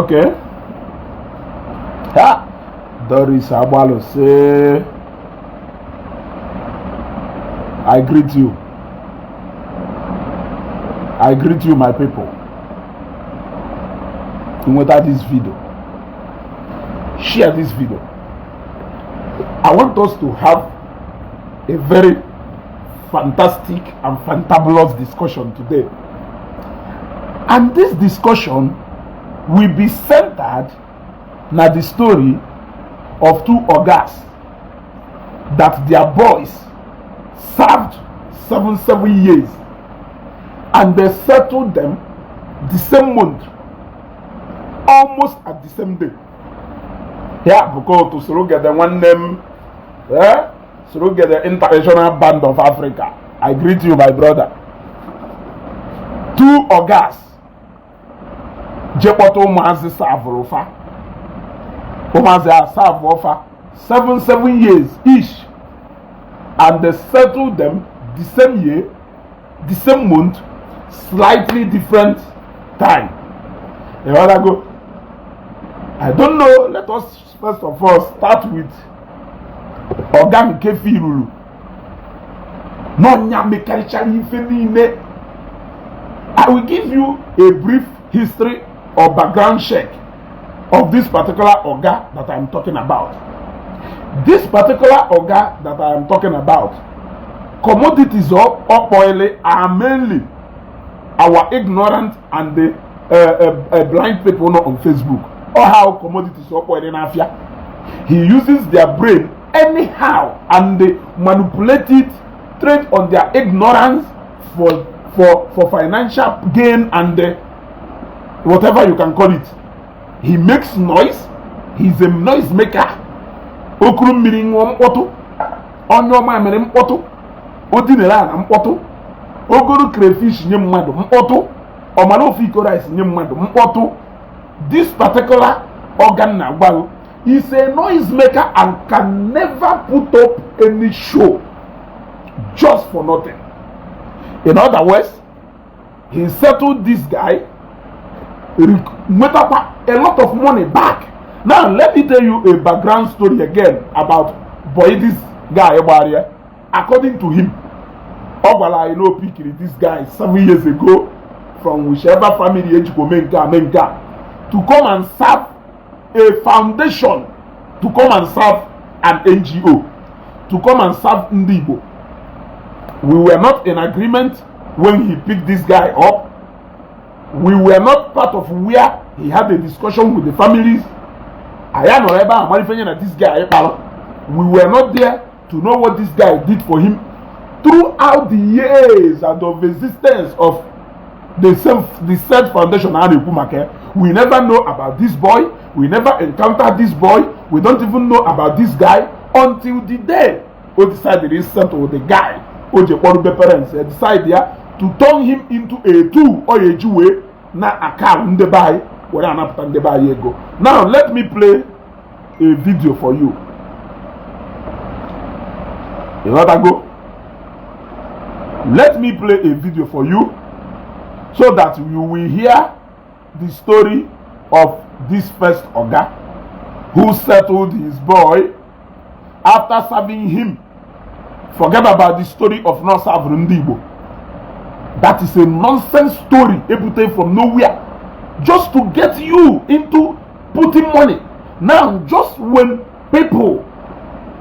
Okay. Ha! Doris Abalo say, I greet you. I greet you, my people. Without this video, share this video. I want us to have a very fantastic and fantabulous discussion today. And this discussion will be centered na the story of two ogas that their boys served 7 years, and they settled them the same month, almost at the same day. Yeah, because to Soludo the one name, Soludo the International Band of Africa. I greet you, my brother. Two ogas. Jepoto Mazi Savrofa. Omazi Savrofa. 7 years each. And they settled them the same year, the same month, slightly different time. You wanna go? I don't know. Let us first of all start with Ogan Kefirulu. I will give you a brief history or background check of this particular Oga that I am talking about. This particular Oga that I am talking about, commodities of oil are mainly our ignorant and the blind people not on Facebook, or how commodities of oil in Africa. He uses their brain anyhow and they manipulate it, trade on their ignorance for financial gain and whatever you can call it. He makes noise. He's a noise maker. Okuru miring mpoto, onyo ma mere mpoto, odinela na mpoto, ogoro crayfish nye mmadu mpoto, omalofi rice nye mmadu mpoto. This particular organ na gbaru is a noise maker and can never put up any show just for nothing. In other words, he settled this guy with a lot of money back. Now let me tell you a background story again about this guy here. According to him, Ogbala, picked this guy 7 years ago from whichever family Menga to come and serve a foundation, to come and serve an NGO, to come and serve Igbo. We were not in agreement when he picked this guy up. We were not part of where he had a discussion with the families. I am not this guy. We were not there to know what this guy did for him throughout the years and of existence of the said foundation. We never know about this boy. We never encountered this boy. We don't even know about this guy until the day we decided to settle the guy. Parents decide to turn him into a tool or a Jew na account the buy where an the buy go. Now let me play a video for you. You know that go? Let me play a video for you so that you will hear the story of this first Oga who settled his boy after serving him. Forget about the story of not serving Igbo. That is a nonsense story, Ebuka from nowhere, just to get you into putting money. Now, just when people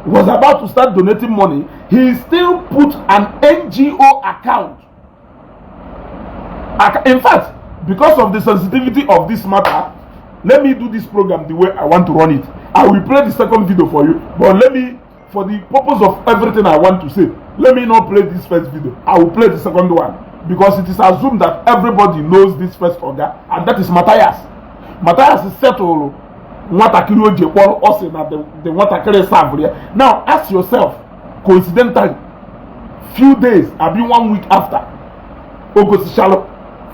was about to start donating money, he still put an NGO account. In fact, because of the sensitivity of this matter, let me do this program the way I want to run it. I will play the second video for you, but let me, for the purpose of everything I want to say, let me not play this first video. I will play the second one because it is assumed that everybody knows this first order, and that is Matias. Matias is settled. Now ask yourself, coincidentally, few days, I've been 1 week after August Shallow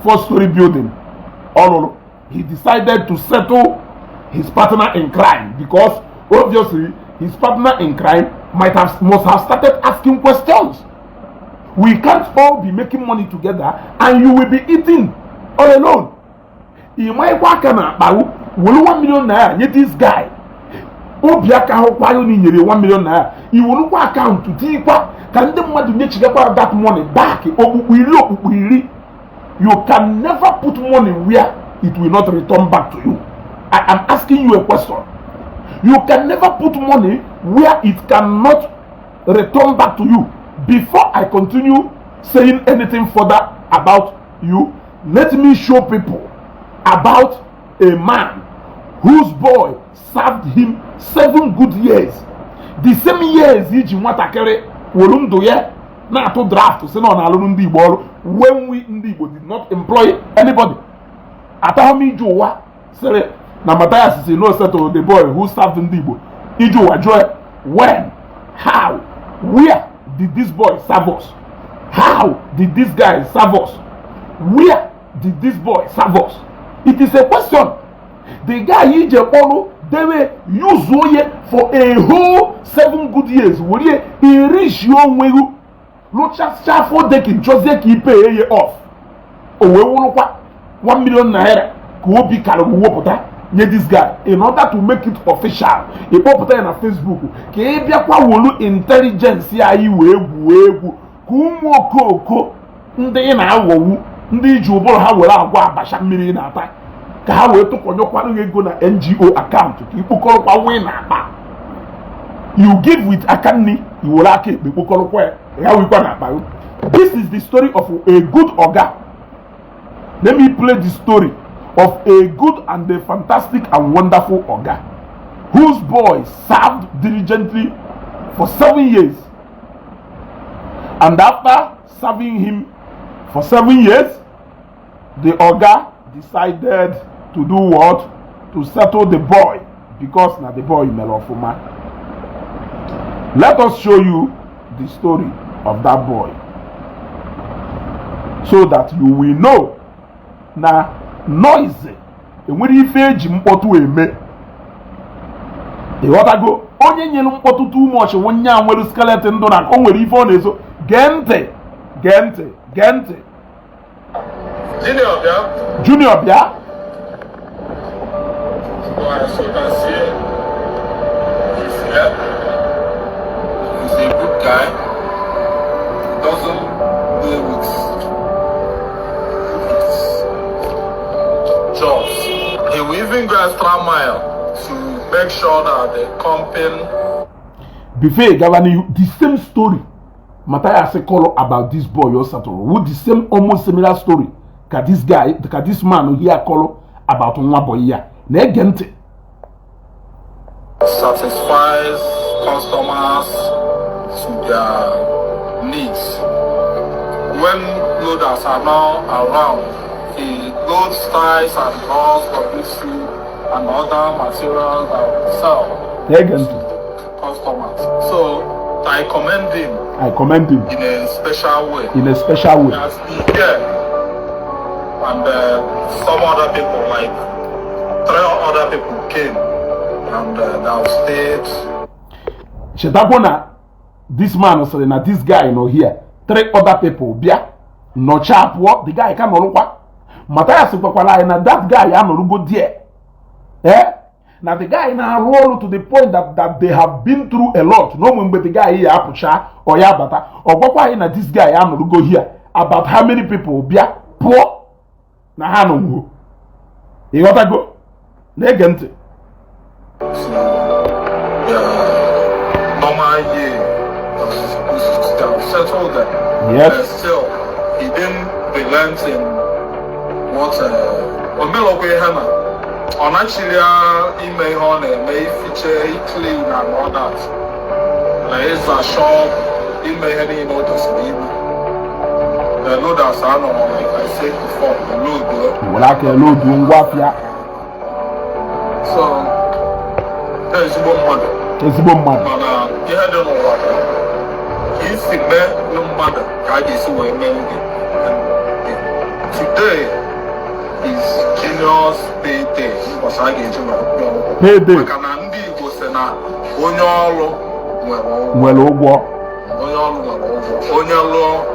4-story building, he decided to settle his partner in crime because obviously his partner in crime must have started asking questions. We can't all be making money together and you will be eating all alone. will 1 million naira, yet this guy. Obiaka hokwayo ni nyere 1 million naira. You will look account to tikwa. Can the money to get that money back? You can never put money where it will not return back to you. I am asking you a question. You can never put money where it cannot return back to you. Before I continue saying anything further about you, let me show people about a man whose boy served him 7 good years. The same years he watakere wolundoye na to draft so na alunu ndi Igbo when we ndi Igbo did not employ anybody. Atahomi Ijowa say na Matias say no settle the boy who served ndi Igbo. Ijowa joy when, how, where did this boy serve us? How did this guy serve us? Where did this boy serve us? It is a question. The guy he follow, they will use Oye for a whole 7 good years. Will he reach your way? Locha Shafo Dekin, Jose keep pay off. Oh, we want 1 million naira. Go be Kaluwopota. Near this guy, in order to make it official, he put it on Facebook. Kebia kwa wolu intelligence ya iwebu kumo koko ndị na awowu ndị ji ụbụrụ ha were agwa abacha mmiri na ata ka ha wee tụkọnyekwa ego na NGO account ka ikpokọrọkwa wee na akpa. You give with akanni, you will aka ikpokọrọkwa ya wekwa na akpa. This is the story of a good oga. Let me play the story of a good and a fantastic and wonderful oga whose boy served diligently for 7 years. And after serving him for 7 years, the oga decided to do what? To settle the boy, because now the boy melofuma. Let us show you the story of that boy, so that you will know na noise enwere ife eji mkpọtụ eme. Ịghọtago onye nyere mkpọtụ too much onye a nwere skeleton ndụ na o nwere ife ọ na-eso. Gee ntị. Junior bịa. As you can see, he's here. He's a good guy. Doesn't deal with jobs. He will even go extra mile to make sure that the company. Before governing the same story, Matias call about this boy also with the same almost similar story. This guy, this man here call about one boy here. Negente satisfies customers to their needs. When loaders are now around, he loads ties and balls for this and other materials that we sell to customers. So I commend him. In a special way. As he here and some other people, like 3 other people came and now stayed. Shetabona, this man was saying that this guy here. 3 other people, bia no chap what the guy can no what. Matias na that guy no go there. Now the guy now roll to the point that they have been through a lot. No one but the guy here apucha or yabata or what na this guy no go here about how many people bia poor na hanu. You got to go. Negante. Normal year settled them. Yes. Still, he didn't relent in what Omelope Hannah. On actually, he may feature, he clean and all that. There is a shop, he may have any notice. The loaders are not, like I said before, the load. So, there is one mother. But he had no water. He's the man, no mother. I just went today is genius payday. Because I get to my payday. Kanandi was na Onyolo. Well, Onyolo.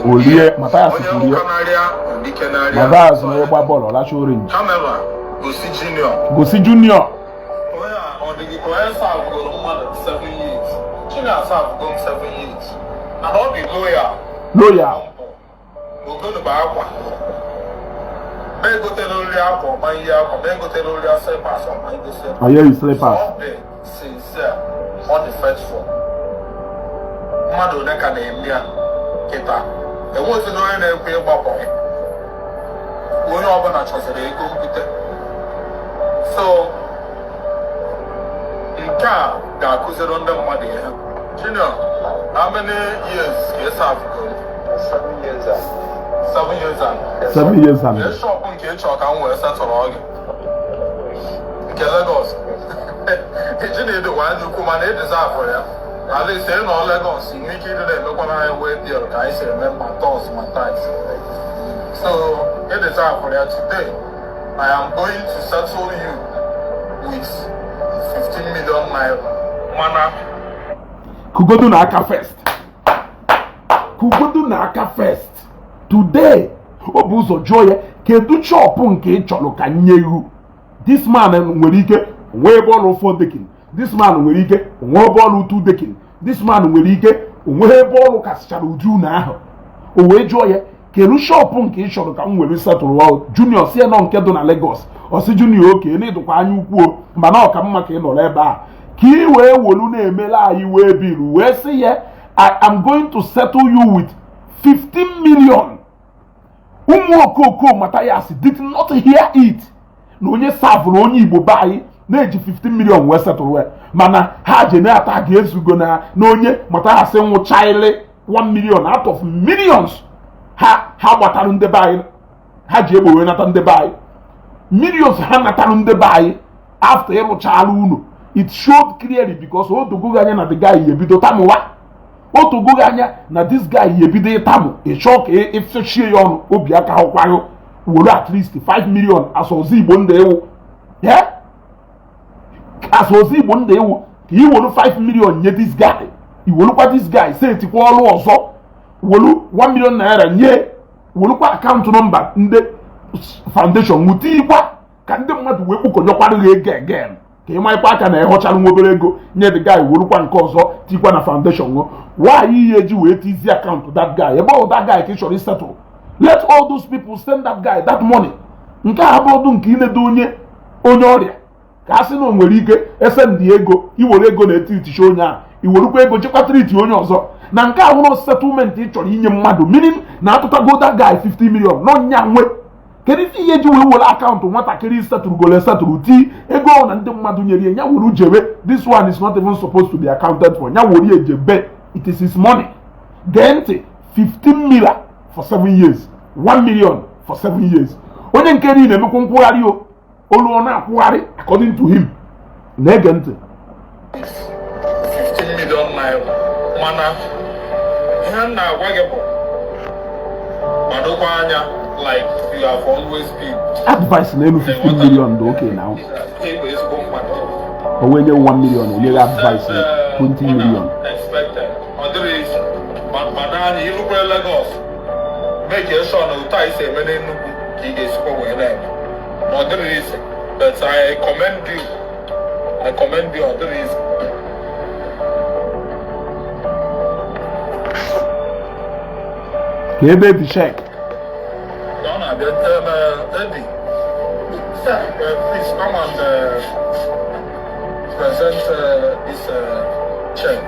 Olie, Matias, Matias, no ball, that's orange. Camera Gosi Junior. Where serve go more than 7 years. Junior serve go 7 years. And all the lawyer. We'll go to Bagua. May go tell only alcohol, my year, may go tell only a slippers on my descent. Oh, yeah, you slippers. All day, sincere, on the first floor. Mado Neka Nemia, Kita. There wasn't no any way about it. We're not going to trust it. So, car that goes on the money. Junior, how many years yes I've gone? 7 years. 7 years. 7 years. Let's shop on K Chalk and West Satellite. Lagos. Junior, the one who come and deserve for you. At least they know Lagos. You make it the local highway deal. I say, remember, Matias. So, it is out for you today. I am going to settle you with 15 million naira. Mana. Kugodu na aka first. Kugodu na aka first. Today, obuzo joye kedu chop nke cholo ka nyeru. This man nwere ike nwe ball 4 dekin. This man nwere ike nwe ball 2 dekin. This man nwere ike nwe ball kasichara uju na ahụ. O we joye kedu shop nke cholo ka nwere settle wa Junior si no nke do na Lagos. Osi Junior oke na idukwa anya ukwu mana ọ ka mma ka ị nọ ebe a. Ki we wolu na emela ayi we biru we say ye I am going to settle you with 15 million. Okoko Matias did not hear it. No onye serve no onye Igbo bayi na eji 15 million we settle we. Mana ha je na attack esugo na onye Matias nwu chaile 1 million out of millions. Ha gbataru nde bayi. Ha je egbo we nata nde bayi. Millions ha nataru nde bayi after ịrụchala unu. It showed clearly because Otoguganya na the guy yebido tamuwa. Otoguganya na this guy yebido tamu. A shock if she on Obiaka Hokwayo will at least 5 million as Ozibo ndewo. Yeah? As Ozibo ndewo, he will 5 million nye this guy. He will look at this guy say it all also. Will 1 million naira nye. Will look at account number nde foundation muti kwa kande mmadu we kpoko nyokwara again. Ka ịma ikpe aka na ịhọchara nwa obere ego nye the guy werukwa nke ọzọ tikwa na foundation nwo why ihe eji wee tizi account that guy ebe ọ that guy ka ịchọrọ settle let all those people send that guy that money nke a bụrụ nke ị na-edo onye ọrịa ka asị na o nwere ike esend ego iwere ego na etiticha onye a iwerukwa ego chekwa triti onye ọzọ na nke a bụrụ settlement ị chọrọ inye mmadụ meaning na atụtago that guy 50 million no nya nwe kedu ihe ji wee were akaụntụ nwatakịrị setụrụ ti ego na ndị mmadụ nyere ya were jebe this one is not even supposed to be accounted for ya were ejebe it is his money then 15 million for 7 years 1 million for 7 years onye nke niile emekwa nkwụgharị olu ọ na-akwụgharị according to him na-ege ntị 15 million naira mana ihe na-agwa gị bụ madokwa anya like you have always been. Advice na 15 million do okay now. Or when you 1 million, you advice 20 million. Expected. Other is, but you look at Lagos. Make your son who ties a minute, he gets over there. Other is, but I commend you. I commend you. Other is. Can you check? Eddie, please come and present this check to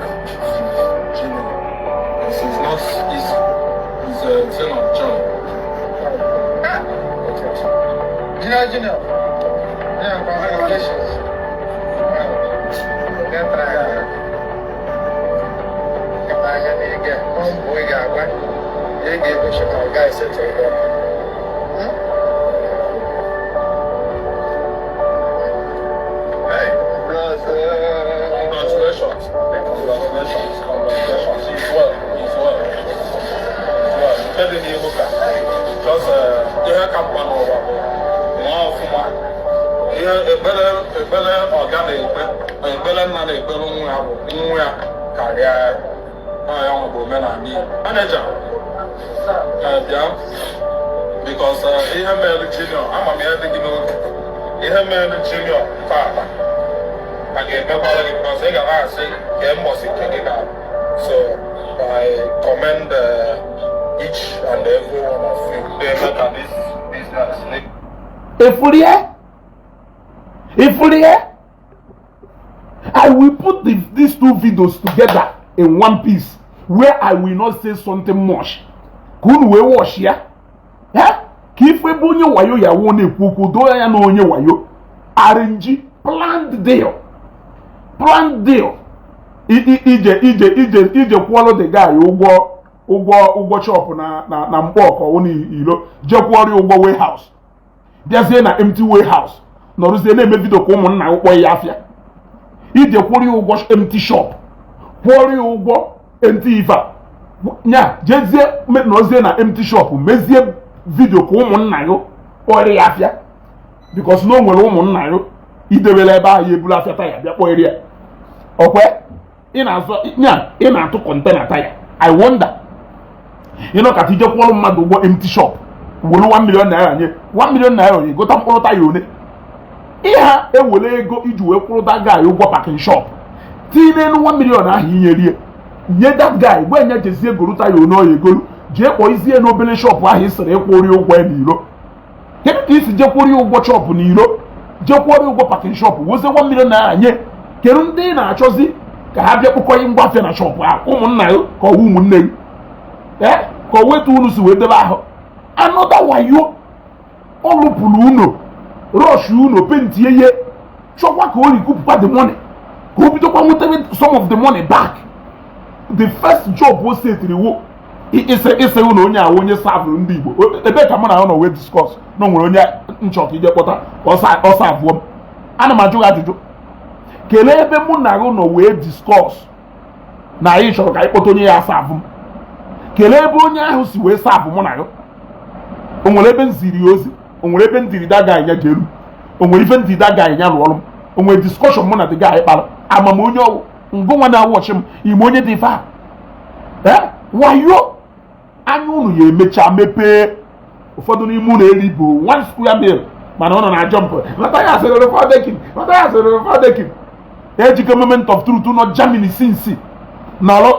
Jimmy. This is not easy. It's a thing of joy. Junior. Yeah, congratulations. Congratulations. He's well. Tell me, Ebuka. Just you come one over. One of them. A better organic, a better man, a better career. I am a woman and me. Manager. Yeah. Because he have a junior. I'm a man, ihe mere junior tata a ga-emekwara gị because ị gara asị ka mbọsị nke gị ga so I commend each and every one of you they make at this business. If I will put these two videos together in one piece where I will not say something much. Kunu we wash ya? Ka ife bụ onye wayo ya wụ na-ekwu okwu doo ya na onye wayo. Arrange planned deal. Ije kwụọrọ the guy ụgwọ shop na mkpọkọ wụ n'ilo je kwụọrọ ụgwọ warehouse. Bịazie na empty warehouse. Nọrụzie na-eme video ka ụmụnna ụkpọ ya afịa. Ije kwụọrọ ụgwọ empty shop. Kwụọrọ ụgwọ empty ife. Nya jezie nọrụzie na empty shop mezie video ka ụmụnna ya kpọrọ ya afịa. Because no nwere ụmụnna ya idewere ebe ahụ ebulu afịa taya bịa kpọrọ ya. Okwe ị na-atụ container taya. I wonder ka tije kwụọrọ mmadụ ụgwọ empty shop were 1 million naira nye 1 million naira onye gota mkpụrụ taya one. Ịha ewere ego iji wee kwụrụ that guy ụgwọ parking shop tinye n'elu 1 million ahụ inyerie nye that guy gwe nye jezie goro taya one oyi egolu jee kpọọ izie n'obele shop ahụ isiri ịkwụrị ụgwọ n'iro. Kedu ka isi jekwụrị ụgwọ shop n'iro jekwụrị ụgwọ parking shop wozie 1 million naira nye kedu ndị na-achọzi ka ha bịa kpụkọghị ngwafịa na shop ahụ ụmụnna ya ka ọwụ ụmụnne gị ka o wetu unu si wee debe ahụ anọda wayo ọlụpụrụ unu rush unu pentie ihe chọkwa ka o rikupụkwa the money ka o bidokwa nwetebe some of the money back. The first job o setiri wo ise unu onye ahụ onye savụrụ ndị Igbo ebe ka mụ na ya nọ wee discuss na nwere onye nchọka ije kpọta ọsa abụọ m ana m ajụ gị ajụjụ kelee ebe mụ na gị nọ wee discuss na anyị chọrọ ka anyị kpọta onye ya asa abụ m kelee ebe onye ahụ si wee savụ mụ na gị o nwere ebe m ziri ozi o nwere ebe ndiri daga anya ga-eru o nwere ife ndiri daga anya rụọrụ m o nwere discussion mụ na the guy kpara amam onye ọwụ ngụnwa na-awọchi m ime onye dị ife a wayo anya unu ya emecha mepee ụfọdụ n'ime unu eri bụ 1 square mil mana ọ nọ na jump Matias dekin ejike moment of truth nọ Germany since nọrọ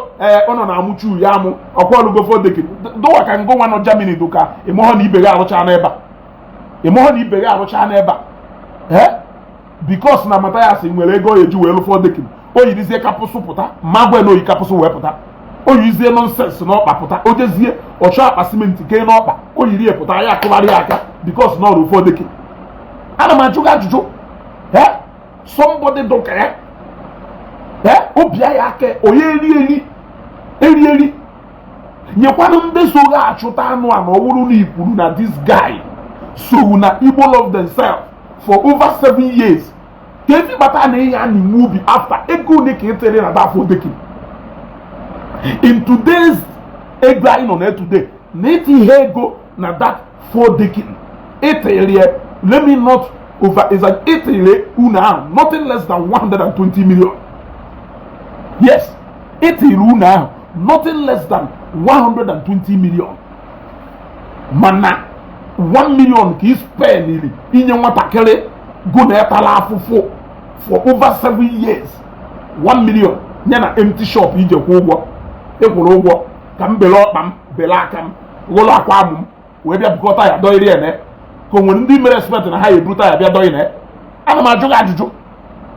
ọ nọ na-amụchu ya amụ ọkwọlụgo fodekin dụwa ka ngụnwa nọ Germany dụka ịmụhọ na ibe gị arụcha n'ebe a because na Matias nwere ego eji wee lụfọ dekin o yirizie kapụsụ pụta magwe na oyi kapụsụ wee pụta o yirizie nonsens n'ọkpa pụta o jezie ọchọ akpa simenti kee n'ọkpa o yiri pụta ya akụgharị aka because na ọrụ ụfọ dekin. Ana m ajụ gị ajụjụ somebody dụka ya obi ya aka onye eri nyekwanụ ndị so ga achụta anụ a na ọwụrụ na ikwuru na this guy so na Igbo love themselves for over 7 years ka efi bata na ihe a na-enwe ubi after ego ole ka etere na dafọ dekin in today's ego anyị nọ na today na eti ihe ego na that 4 dekin etere let me not over is an etere unu ahụ nothing less than 120 million. Yes, etere unu ahụ nothing less than 120 million. Mana 1 million ka ispenili inye nwatakịrị go na etala afụfụ for over 7 years. 1 million nye na empty shop ije kwụ ụgwọ ịkwụrụ ụgwọ ka m bele ọkpa m bele aka m ghụlọ akwa amụ m wee bịa bukọta ya dọiri ene ka o nwere ndị mere expect na ha eburuta ya bịa dọi na ana m ajụ gị ajụjụ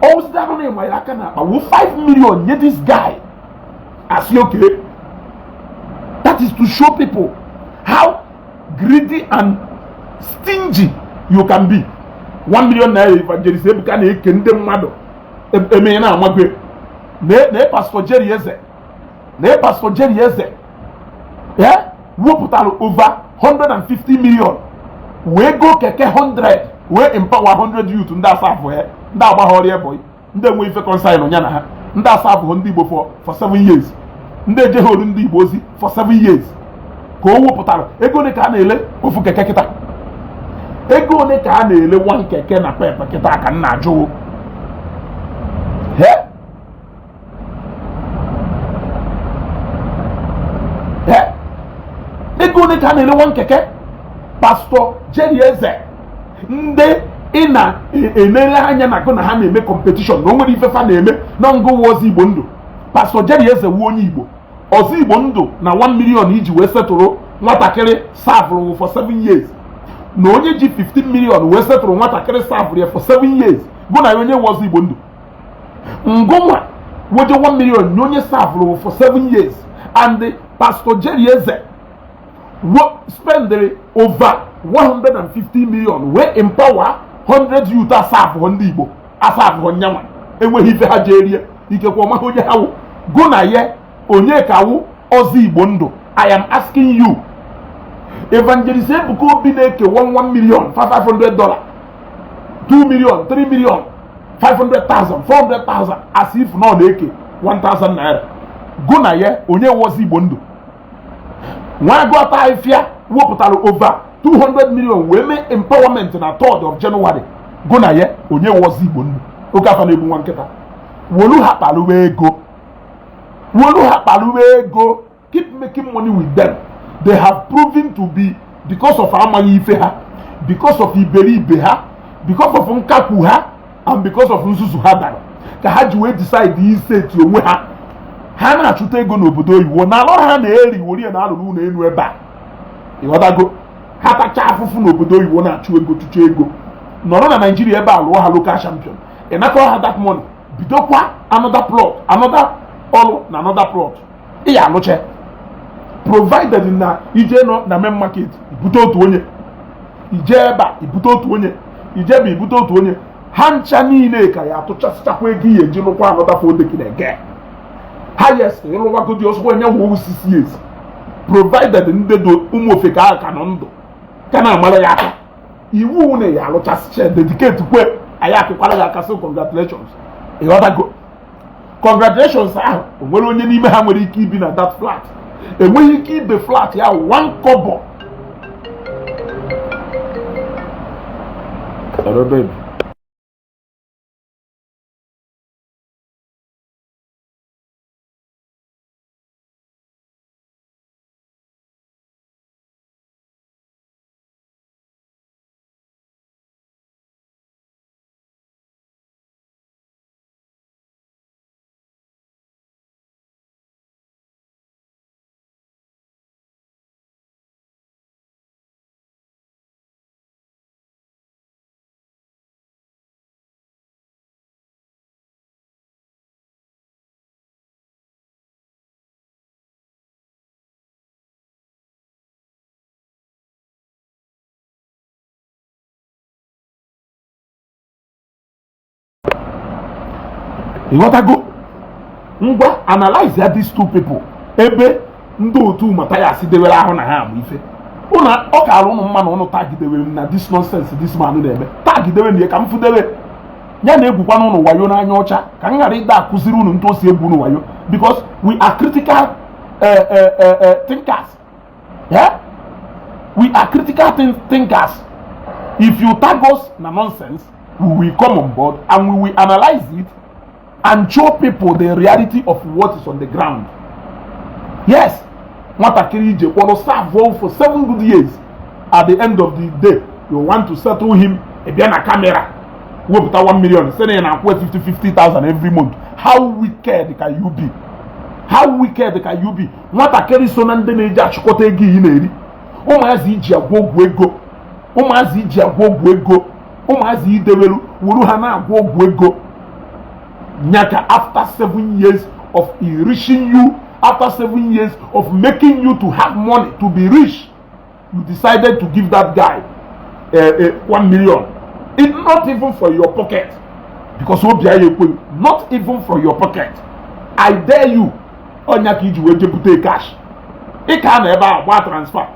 ọwụzide anụ na ịma ya aka na akpa wu 5 million nye this guy as okay. That is to show people how greedy and stingy you can be. 1 million naira Evangelist Ebuka na-eke ndị mmadụ emeghe na amagwe na Pastor Jerry Eze wepụtara over 150 million wee go keke 100 wee empower 100 youth ndị asafụ ndị agbaghọrị eboy ndị enwe ife consign nya na ha ndị asafụ ndị Igbo for 7 years ndị ejeholu ndị Igbo ozi for 7 years ka o wepụtara ego ole ka a na-ele ofu keke kịta ego ole ka a na-ele 1 keke na pepe kịta ka nna ajụ ego ole ka a na-ele 1 keke Pastor Jerry Eze ndị ina enele anya na go na ha na-eme competition no nwere ife fa na-eme na ngụ wozi Igbo ndụ Pastor Jerry eze wu onye Igbo ozi Igbo ndụ na 1 million iji wee setụrụ nwatakịrị serve for 7 years na onye ji 15 million wee setụrụ nwatakịrị serve for 7 years go na onye wozi Igbo ndụ ngụnwa woje 1 million na onye serve for 7 years and Pastor Jerry eze spend over 150 million wee empower 100 youth asaf ndị Igbo asaf nyanwa enweghị ife ha jerie ikekwe ọma onye ha go na ye onye ka wụ ozi Igbo ndụ. I am asking you, Evangelist Ebuka Obi na-eke 1 million $500, 2 million 3 million 500,000 400,000 as if no na-eke 1,000 naira go na ye onye wozi Igbo ndụ. Nwa gota ifia wepụtara over 200 million wee mee empowerment na 3rd of January go na ye onye wozi Igbo ndụ. Oke afa na-egbu nwa nkịta wolu ha kpaluwe ego keep making money with them. They have proven to be, because of amaghị ife ha, because of iberibe ha, because of nkakwu ha, and because of nzuzu ha dara ka ha ji wee decide ise ti onwe ha ha na-achụta ego n'obodo oyibo na alọ ha na-eri worie na alụrụ ụlọ elu ebe a ịghọtago ha tacha afụfụ n'obodo oyibo na-achụ ego tụcha ego nọrọ na Nigeria ebe a lụọ ha local champion ịnakọ ha that money bidokwa another plot another ọrụ na another plot ịya alụche provided na ije nọ na main market ibute otu onye ije ebe a ibute otu onye ije ebe ibute otu onye ha ncha niile ka ya atụchasịchakwa ego ihe eji lụkwa another foldeki na-ege ha yes ịlụwagodi ọsọkwa onye nwe CCS provided ndị do ụmụ ofeke aka nọ ndụ ka na-amara ya aka iwu na ya alụchasịcha dedicate kwe anyị akụkwara ya aka so congratulations ịghọtago congratulations ahụ o nwere onye n'ime ha nwere ike ibi na that flat enweghị ike ibe flat ya 1 kobo ịghọtago ngwa analyze these two people ebe ndị otu Matias dewere ahụ na ha amụ ife ụna ọ ka alụ ụnụ mma na ụnụ tagidewere na this nonsense this man na-eme tagidewe na ka m fụdewe ya na-egwukwa n'ụnụ wayo n'anya ọcha ka m ghara ịda akụziri ụnụ ntụ o si egwu ụnụ wayo because we are critical thinkers. Yeah? We are critical thinkers. If you tag us na nonsense, we will come on board and we will analyze it and show people the reality of what is on the ground. Yes, nwatakịrị ije kwọrọ serve for 7 good years. At the end of the day, you want to settle him bịa na camera wepụta 1 million say na akwụ 50,000 every month. How wicked can you be? How wicked can you be? Nwatakịrị so na ndị na-eji achịkọta ego iyi na-eri. Ụmụazị iji agwọ ọgwụ ego. Ụmụazị iji agwọ ọgwụ ego. Ụmụazị idewelu wuru ha na-agwọ ọgwụ ego. Nyaka after 7 years of enriching you, after 7 years of making you to have money to be rich, you decided to give that guy 1 million. It's not even for your pocket, because not even for your pocket. I dare you, onyaka iji wee jepụta cash. Ị ka na ebe a transfer,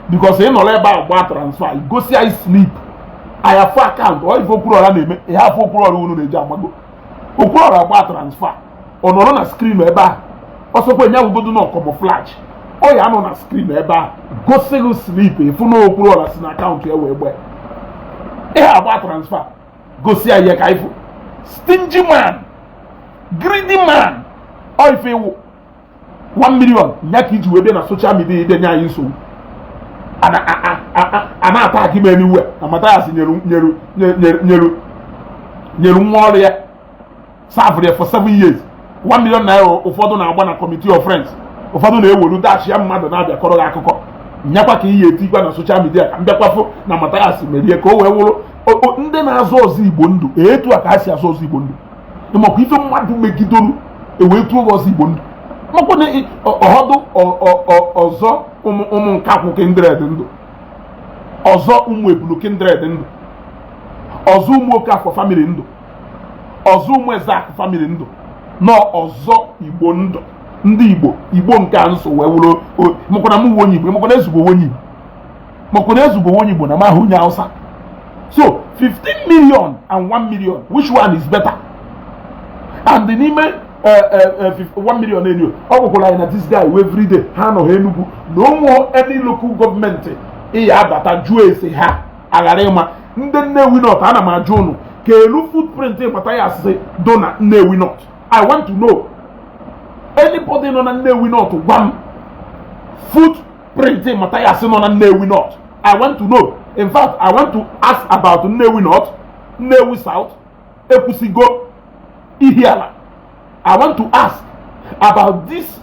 because ị nọ ebe a transfer, you go see I sleep. I have account, or if okpuru ọra na-eme, ị have okpuru ọra unu na-eji amago. Okpuru ọra gba transfer, ọ nọrọ na screen ebe a. Ọsọkwa nya ugodu na camouflage. Ọ ya nọ na screen ebe a. Gosi gị sleep, ifu na okpuru ọra si na account ya wee gbe. Ị agba transfer, gosi ya ihe ka ifu. Stingy man, greedy man. Ọ ife iwu 1 million nya ka iji wee bịa na social media ide nya anyị nsogbu. ana attack him anywhere. Na Matias nyeru nwa ọrụ ya serve there for 7 years. 1 million naira ụfọdụ na-agba na committee of friends. Ụfọdụ na-ewelu dash ya mmadụ na-abịa kọrọ gị akụkọ. Nyakwa ka ihe etikwa na social media ka mbịakwafụ na Matias merie ka o wee wụrụ ndị na-azụ ọzọ Igbo ndụ etu a ka ha si azụ ọzọ Igbo ndụ. Ịmakwa ife mmadụ megidolu ewee tụọ ọzọ Igbo ndụ. Makwa na ọhọdụ ọzọ ụmụ nkakwụ kindred ndụ, ọzọ ụmụ ebulu kindred ndụ, ọzọ ụmụ Okafọ family ndụ, ọzọ ụmụ Ezak family ndụ, nọ ọzọ Igbo ndụ. Ndị Igbo nke a nso wee wụrụ makwana m onye Igbo, makwana ezugbo onye Igbo, makwana ezugbo onye Igbo na mahụ onye Hausa. So 15 million and 1 million, which one is better? And the n'ime 1 million annual. Ọ bụkwara na this guy every day ha nọ Enugu no more any local government ya abata jụọ ese ha aghara ịma ndị Nnewi North. Ana m ajụ unu ka elu footprint Matias do na Nnewi North. I want to know anybody nọ na Nnewi North gwa m footprint Matias nọ na Nnewi North. I want to know. In fact, I want to ask about Nnewi North, Nnewi South, Ekwusigo, Ihiala. I want to ask about these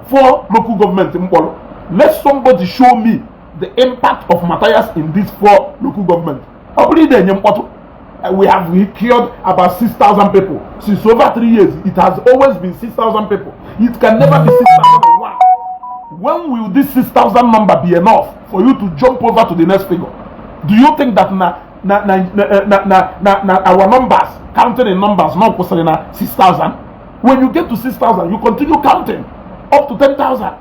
4 local governments in Mkpolo. Let somebody show me the impact of Matias in these 4 local governments. We have cured about 6,000 people. Since over 3 years, it has always been 6,000 people. It can never be 6,001. When will this 6,000 number be enough for you to jump over to the next figure? Do you think that our numbers, counting in numbers, not possibly 6,000? When you get to 6,000, you continue counting up to 10,000.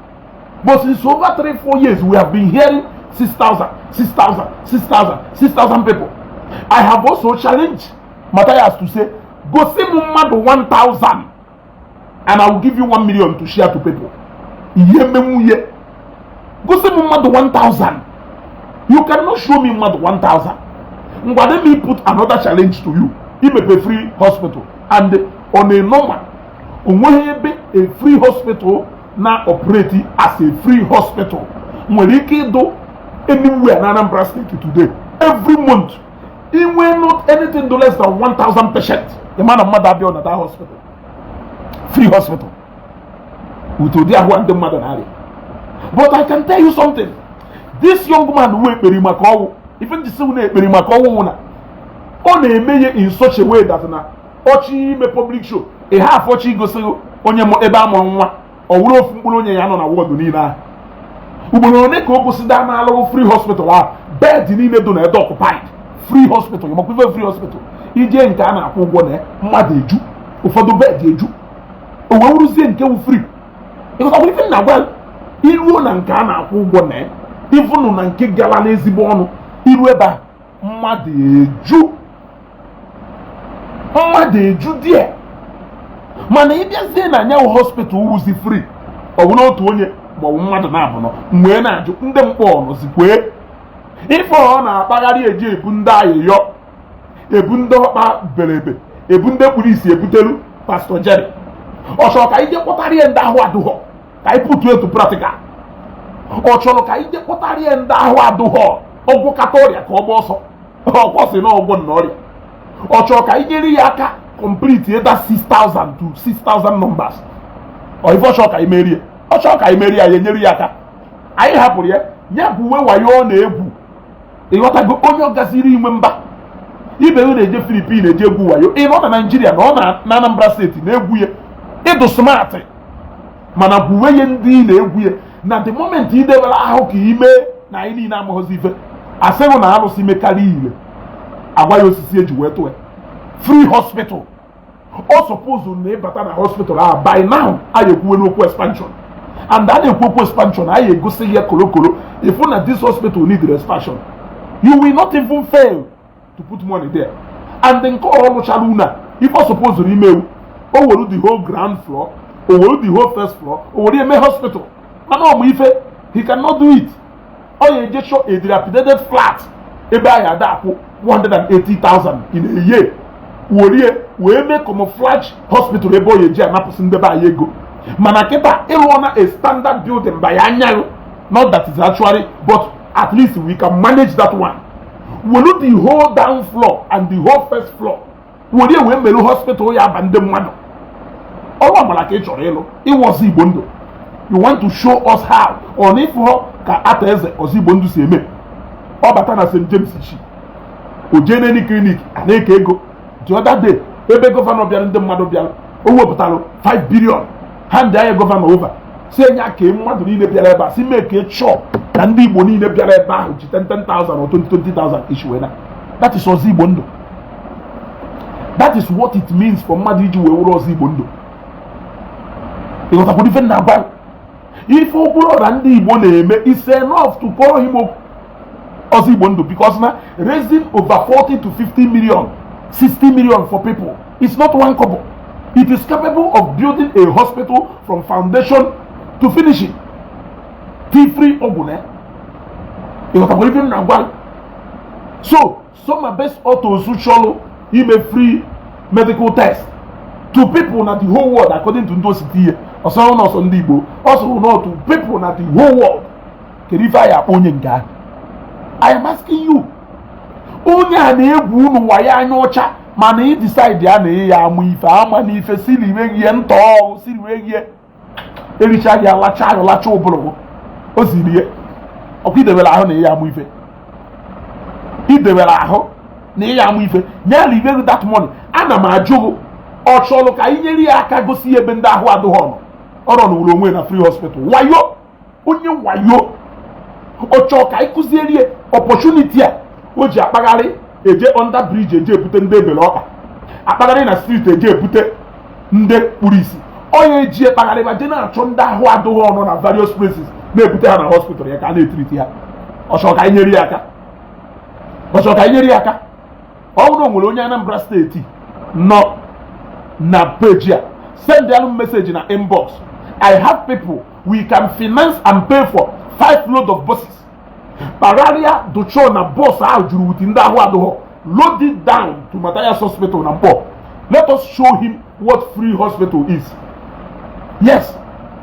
But since over 3-4 years, we have been hearing 6,000, 6,000, 6,000, 6,000 people. I have also challenged Matias to say, go see Muhammad 1,000 and I will give you 1 million to share to people. Go see Muhammad 1,000. You cannot show me Muhammad 1,000. Let me put another challenge to you. It may be a free hospital. And on a normal, a free hospital now operating as a free hospital. When you can do anywhere in Anambra State today, every month, it will not anything do less than 1,000 patients. The man of mother be on that hospital. Free hospital. With the mother. But I can tell you something. This young man who even the same on a mayor in such a way that na Ochi me public show. A half Ochi go say onye mo eba mo nwa owuro ofukpuru onye ya no na ward ni na. Ugboro ne ko go sit down na free hospital ah bed ni ne do na occupied. Free hospital, you must free hospital. Ije nke a na-akwụ ụgwọ na mmadụ eju, ụfọdụ bed eju. O wee wuruzie nke wu free. Because ọ bụrụ na gwa iruo na nke a na-akwụ ụgwọ na even na nke gala n'ezigbo ọnụ iru ebe a mmadụ eju. Mmadụ eju die. Mana ịbịazie na anya hospital wuzi free. Ọ bụ n'otu onye ma ọ bụ mmadụ na-abụ nọ mgbe na-ajụ ndị mkpọ ọnọzikwe. Ife ọ na-akpagharị eji ebu ndị ayịyọ, ebu ndị ọkpa belebe, ebu ndị kpuru isi ebutelu Pastor Jerry. Ọ chọrọ ka ije kpọtara ihe ndị ahụ adụghọ ka anyị pụtụ etu practical. Ọ chọrọ ka ije kpọtara ihe ndị ahụ adụghọ ọgwụ kata ọrịa ka ọ gba ọsọ. Ọ sị na ọgwụ na ọrịa. Ọ chọrọ ka ijeri ya aka complete either 6,000 to 6,000 numbers. Ọ ife ọ chọrọ ka anyị merie. Ọ chọrọ ka anyị merie ya enyere ya aka. Anyị hapụrụ ya, ya bụ uwe wayo ọ na-egwu. Ịghọtago onye ọ gasịrị inwe mba ibe ụ na-eje Philippines eje egwu wayo ịnọ na Nigeria na ọ na Anambra steeti na-egwu ya ịdụ smart mana gwuwe ya ndị na-egwu ya na the moment idebere ahụ ka ime na anyị niile amaghịzi ife asịghị na arụsị mekarị ile agwa ya osisi eji wee tụọ free hospital. Ọ suppose na ịbata na hospital ahụ by now anyị ekwuwe n'okwu expansion and a na-ekwu okwu expansion anyị egosi ya kolokolo ifu na this hospital need expansion. You will not even fail to put money there. And then call all Chaluna. If I suppose to email, or will the whole ground floor, or will the whole first floor, or will the hospital. And if he cannot do it. Or you just show a dilapidated flat. Eba ya da 180,000 in a year. We make camouflage hospital ebo ye je na person deba yego. Manaketa elona a standard building by anyaru. Not that it's actually, but At least we can manage that one. We do the whole down floor and the whole first floor. We do we hospital ya abandon madu. All of like it was Ibondo. You want to show us how on if ka ateze Ozibondo si eme. Ọ bata na St. James Ishi. O je n'eni clinic aneke ego. The other day, ebe governor bịara ndị mmadụ bịara. O wepụtara 5 billion. Hand ya governor over. Say nya ke mmadụ niile bịara ebe a si make it sure na ndị Igbo niile bịara ebe ahụ ji 10,000 or 20,000 each wena. That is Ozibondo. That is what it means for mmadụ iji wee wụrụ Ozibondo. Because I na agba. If Oburo and the Igbo na-eme, it's enough to call him Ozibondo because now raising over 40 to 50 million, 60 million for people, it's not one couple. It is capable of building a hospital from foundation to finishing. Free Obune. So some are best autos who show him a free medical test to people in the whole world according to those here. Also not on Igbo, also not to people in the whole world. I am asking you. Only an Ebu why no cha man he decide ya amu ife ama ni ife sili wege nto sili wege ericha ya lacha obolo o sili o ki debela aho na ya amu ife I debela aho na ya amu ife na live that money ana ma ajogo o cholo ka inyeri aka gosi ebe nda aho adoho no oro no wuro onwe na free hospital wayo onye wayo o choka ikuzieri opportunity a o ji akpagari eje under bridge eje ebute ndị ebele ọkpa akpagari na street eje ebute ndị kpuru isi onye eji akpagari ba je na-achọ ndị ahụ adụghị ọnụ na various places na-ebute ha na hospital ya ka a na-etriti ha ọchọka inyeri aka ọ bụrụ nwere onye Anambra steeti nọ na page a send them message na inbox. I have people we can finance and pay for 5 load of buses. Bararia do show na bus out within that one load it down to Matias hospital na Mpo. Let us show him what free hospital is. Yes,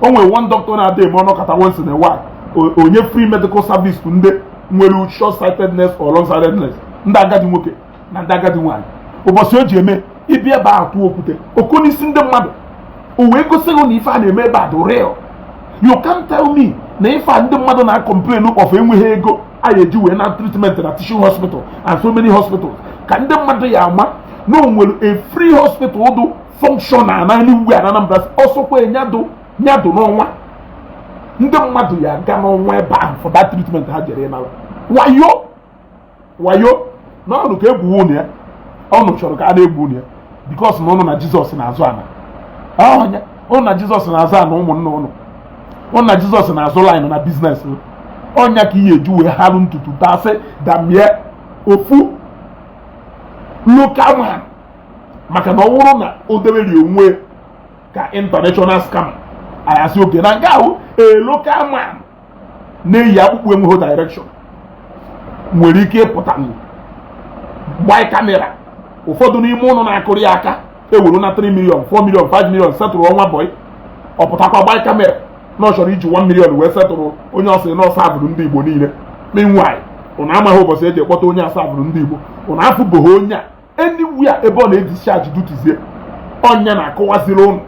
only one doctor na day mono kata once in a while. Onye free medical service to nde nwere short-sightedness or long-sightedness. Nda agadi nwoke na nda agadi nwanyị. Obosi oji eme ibi ebe atụ okwute. Okoni si ndị mmadụ. O wee gosi na ife a na-eme ebe a do real. You can't tell me na if I ndị mmadụ na complain of enweghị ego a eji wee na treatment na teaching hospital and so many hospitals ka ndị mmadụ ya ama na o nwere a free hospital do function na anywhere na Anambra ọsọkwa nyado n'ọnwa ndị mmadụ ya ga n'ọnwa ebe ahụ for that treatment ha jere na wayo na ọnụ ka egwu nwunye ya ọnụ chọrọ ka a na-egwu nwunye ya because na ọnụ na Jizọs na-azụ ana ọnụ na Jizọs na-azụ ana ụmụnne ụnụ na Jizọs na-azụ line na business ọnya ka ihe eju wee harụ ntutu tasị damie ofu local man maka na ọ wụrụ na o debere onwe ka international scam ayasị oke na nke ahụ a local man na-eyi akpụkpọ enweghị direction nwere ike ịpụta gbaa kamera ụfọdụ n'ime ụlọ na-akụrụ ya aka ewuru na 3 million 4 million 5 million setụrụ ọnwa boy ọ pụtakwa gbaa kamera na ọ chọrọ iji 1 million wee setụrụ onye ọsị na ọsọ abụrụ ndị Igbo niile meanwhile ụnụ amaghị ụbọchị eji ekpọta onye asa abụrụ ndị Igbo ụnụ afụbụghị onye a anywhere ebe ọ na-edischarge dutizie ọnya na-akọwaziri ụnụ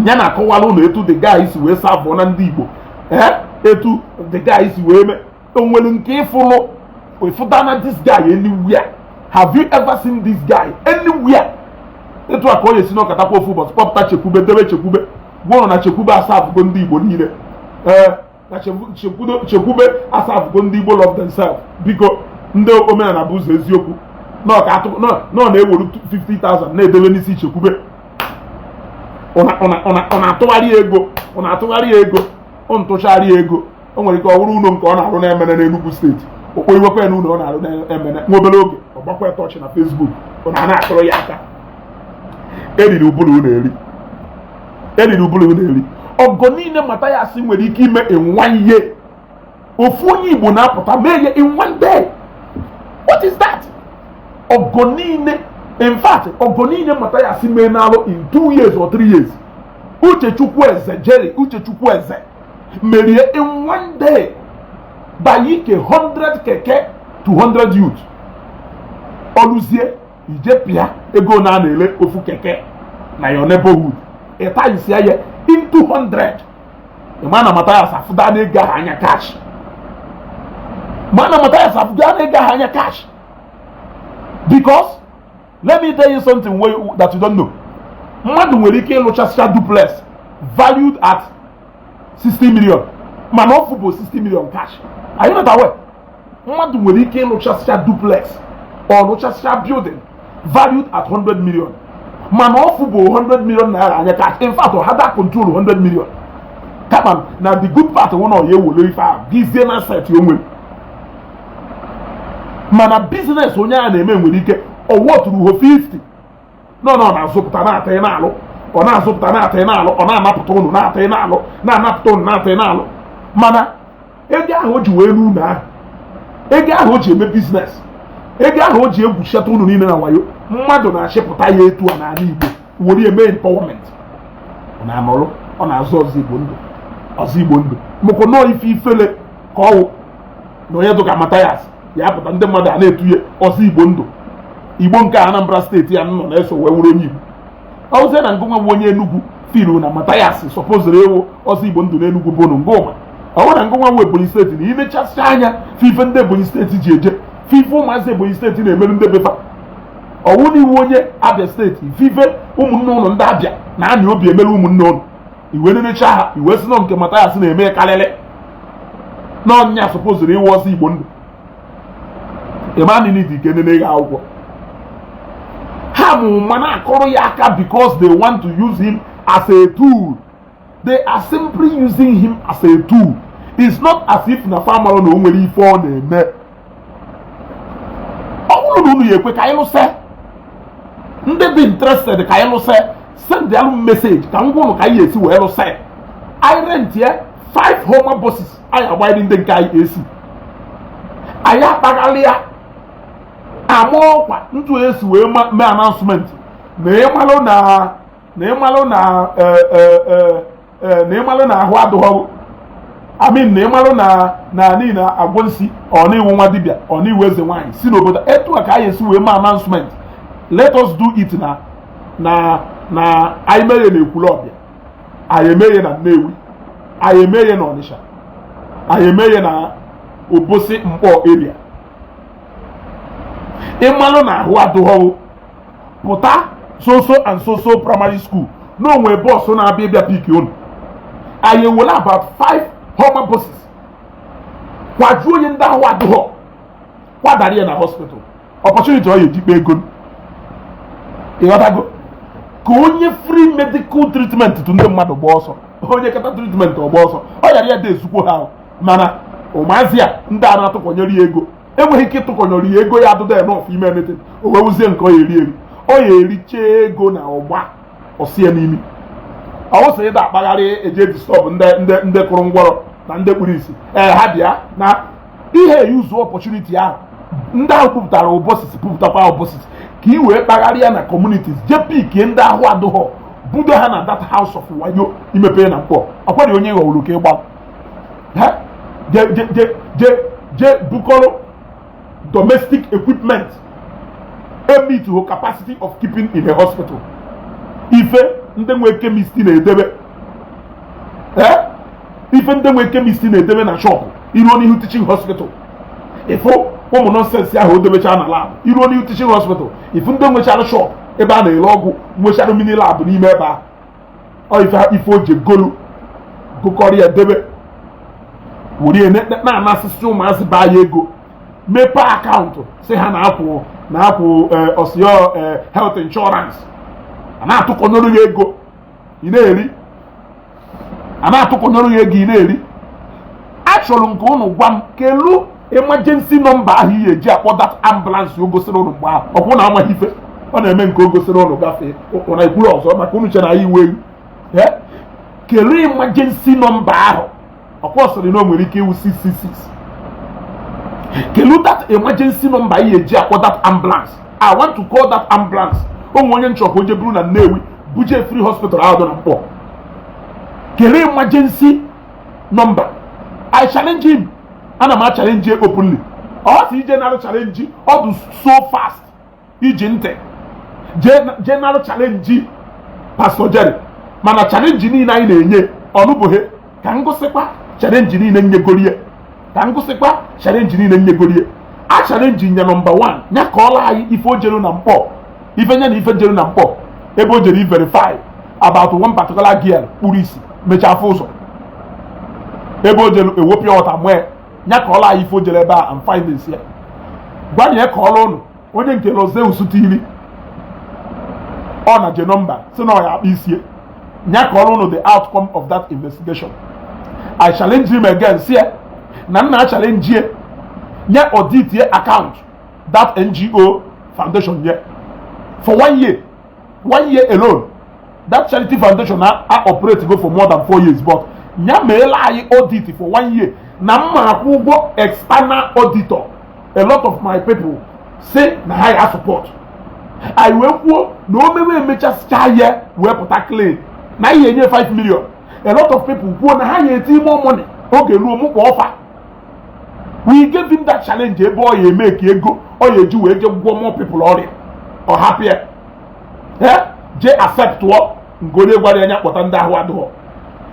nya na-akọwara ụnụ etu the guy si wee savụọ na ndị Igbo etu the guy si wee mee onwere nke ịfụlụ ịfụdana this guy anywhere. Have you ever seen this guy anywhere? Etu a ka onye si n'ọkatakwa ofu ụbọchị kpọpụta chekwube debe chekwube gwọrọ na chekwube asabụgo ndị Igbo niile na chekwube asabụgo ndị Igbo love themselves. Biko ndị omenala bụ ụzọ eziokwu nọ na-ewere 50,000 na-edebe n'isi chekwube ọ na-atụgharị ego ọ ntụgharị ego o nwere ike ọ bụrụ ụlọ nke ọ na-arụ na-emene n'Enugu steeti okpo iwekwa ya n'ụlọ ọ na-arụ na-emene nwa obere oge ọ gbakwa tọchị na Facebook ọ na-akụrụ ya aka eriri ubulu na-eri ọgọ niile Matias nwere ike ime in 1 year. Ofu onye Igbo na-apụta mee ya in 1 day. What is that? Ọgọ niile, in fact ọgọ niile Matias mee n'alụ in 2 years or 3 years. Uche Chukwueze merie in 1 day. bayike 100 keke to 100 youth oluzie ijepia ego na ele ofu keke na your neighborhood eta isi aye in 200 mana Matias afuda na ego anya cash mana Matias afuda na ego anya cash because let me tell you something that you don't know. Mmadụ nwere ike ịlụchasịcha duplex valued at 60 million mana ọ fụbụ 60 million cash. Are you not aware? Mmadụ nwere ike ịlụchasịcha duplex or lụchasịcha building valued at 100 million mana ọ fụbụ 100 million naira anya cash. In fact, ọ hada control 100 million. Come on, now the good part of one of you will if I gizie na set you nwere. Mana business onye a na-eme nwere ike ọwọ tụrụ 50 no na-azụpụta na-atị n'alụ ọ na-azụpụta na-atị n'alụ ọ na-anapụta ụnụ na-atị n'alụ na-anapụta ụnụ na-atị n'alụ mana ego ahụ o ji wee n'ụlọ ahụ ego ahụ o ji eme biznes ego ahụ o ji egwuchata ụnụ niile na wayo mmadụ na-achịpụta ya etu a n'ala Igbo were eme empowerment ọ na-anọrụ ọ na-azụ ọzọ Igbo ndụ mụkụ nọọ ife ifele ka ọwụ na onye dụka Matias ya pụta ndị mmadụ a na-etunye ọzọ Igbo ndụ Igbo nke Anambra steeti ya nọ na-eso wee wuru onye Igbo ọ sị na ngụnwa bụ onye Enugu filu na Matias sọpoziri ewu ọzọ Igbo ndụ n'Enugu bụ ngụma ọ bụrụ na ngụnwa bụ Ebonyi steeti na imechasị anya fife ndị Ebonyi steeti ji eje fife ụmụazị Ebonyi steeti na-emerụ ndị befa ọwụ n'iwu onye Abia steeti fife ụmụnne ụlọ ndị Abia na anyị obi emerụ ụmụnne ụlọ iwe nenecha ha iwe si nọ nke Matias na-eme karịrị n'ọnya sọpoziri ewu ọzọ Igbo ndụ ịmanị dị ike nene ya akwụkwọ ha mụ mana akọrọ ya aka because they want to use him as a tool. They are simply using him as a tool. It's not as if na farmer no nwere ife ọ na-eme ọ bụrụ na unu ya ekwe ka anyị lụse ndị dị interested ka anyị lụse send them message ka ngwa unu ka anyị esi wee lụse anyị rent ya 5 Homer buses anyị agbaghị ndị nke anyị esi anyị akpaghalị ya ama ọkwa ntu esi wee mee announcement na ịmalụ na ahụ adụghọ amin na ịmalụ na niile agwọ nsi ọ na-iwu nwa dibịa ọ na-iwu eze nwaanyị si n'obodo etu a ka anyị esi wee mee announcement let us do it na anyị meghe na Ekwulọbịa anyị emeghe na Nnewi anyị emeghe na Ọnịsha anyị emeghe na Obosi Mkpọ area ịmalụ na ahụ adụghọwụ pụta so and so primary school na onwe bọọsụ na-abịa ịbịa pik unu anyị ewere about 5 Homer buses kwajuo onye ndị ahụ adụghọ kwadara ya na hospital opportunity ọ ga-ejikpa ego ịghọtago ka onye free medical treatment tụ ndị mmadụ gba ọsọ onye kata treatment ọgba ọsọ ọ yara ya dị ezukwo ha mana ụmụazị a ndị a na-atụkwanyere ya ego enweghị ike ịtụkọnyere ya ego ya adụda enough ime anything o wee wuzie nke ọ ya ericha ego na ọgba ọsie n'imi ọ sị ịda akpagharị eje disturb ndị kụrụ ngwọrọ na ndị kpuru isi ha bịa na ihe yuzu opportunity ahụ ndị ahụ pụpụtara ụbọchị pụpụtakwa ụbọchị ka i wee kpagharịa na communities je pikie ndị ahụ adụghọ budo ha na that house of wayo imepe na Mkpọ ọkwari onye ghọwuru ka ịgba je bukọrọ domestic equipment emi to capacity of keeping in a hospital ife ndị nwe chemist na-edebe ife ndị nwe chemist na-edebe na shop iruo n'ihu teaching hospital ifo ụmụ nọsensi ahụ odebecha na lab iruo n'ihu teaching hospital ifu ndị nwechara shop ebe a na-ere ọgwụ nwechara mini lab n'ime ebe ahụ ife o je golu gụkọrọ ya debe were na-anasịsị ụmụazị baa ya ego mepee akaụntụ si ha na-akwụ osio health insurance a na-atụkọnyere ya ego ị na-eri achọrọ nke ụnụ gwa m kelu emergency number ahụ ihe eji akpọ that ambulance o gosiri ụnụ mgbe ahụ ọkwụ na amaghị ife ọ na-eme nke o gosiri ụnụ gafee ụna ikwuru ọzọ maka ụnụ chere anyị iwe kelu emergency number ahụ ọkwa sịrị na o nwere ike iwu 666 kelu that emergency number ihe eji akpọ that ambulance I want to call that ambulance onwe onye nchọkwa oje buru na Nnewi buje free hospital ahụ dị na Mkpọ kelu emergency number I challenge him ana m challenge openly. Ọ si general challenge ọ dị so fast iji ntị general challenge Pastor Jerry mana challenge niile anyị na-enye ọnụbụghị ka ngụsịkwa challenge niile nyegorie ka ngụsịkwa challenge niile nyegorie a challenge nya number 1 nya ka ọla anyị ife o jere na mkpọ ife nya na ife jere na mkpọ ebe o jere verify about one particular girl kpuru isi mechaa afọ ụzọ ebe o jere ewopịa ọta mwe nya ka ọla anyị ife o jere ebe a and find this here gwa ya ka ọla ụnụ onye nke Roseus TV ọ na je number si na ọ ya akpa isie nya ka ọla ụnụ the outcome of that investigation. I challenge him again see na nna challenge ye nya audit ye account that NGO foundation here for 1 year alone. That charity foundation I operate go for more than 4 years but nya meela anyị audit for 1 year na mma akwụ ụgwọ external auditor. A lot of my people say na high support. I will kwuo na o mewe emechasịcha ya wee pụta claim na ihe enye 5 million. A lot of people kwuo na ha eti more money oge ruo mụ kwa ọfa. We gave him that challenge ebe ọ ya eme ka ego ọ ya eji wee je gwọ more people ọrịa ọ hapụ ya je accept ọ ngonye gwara ya nya kpọta ndị ahụ adịghọ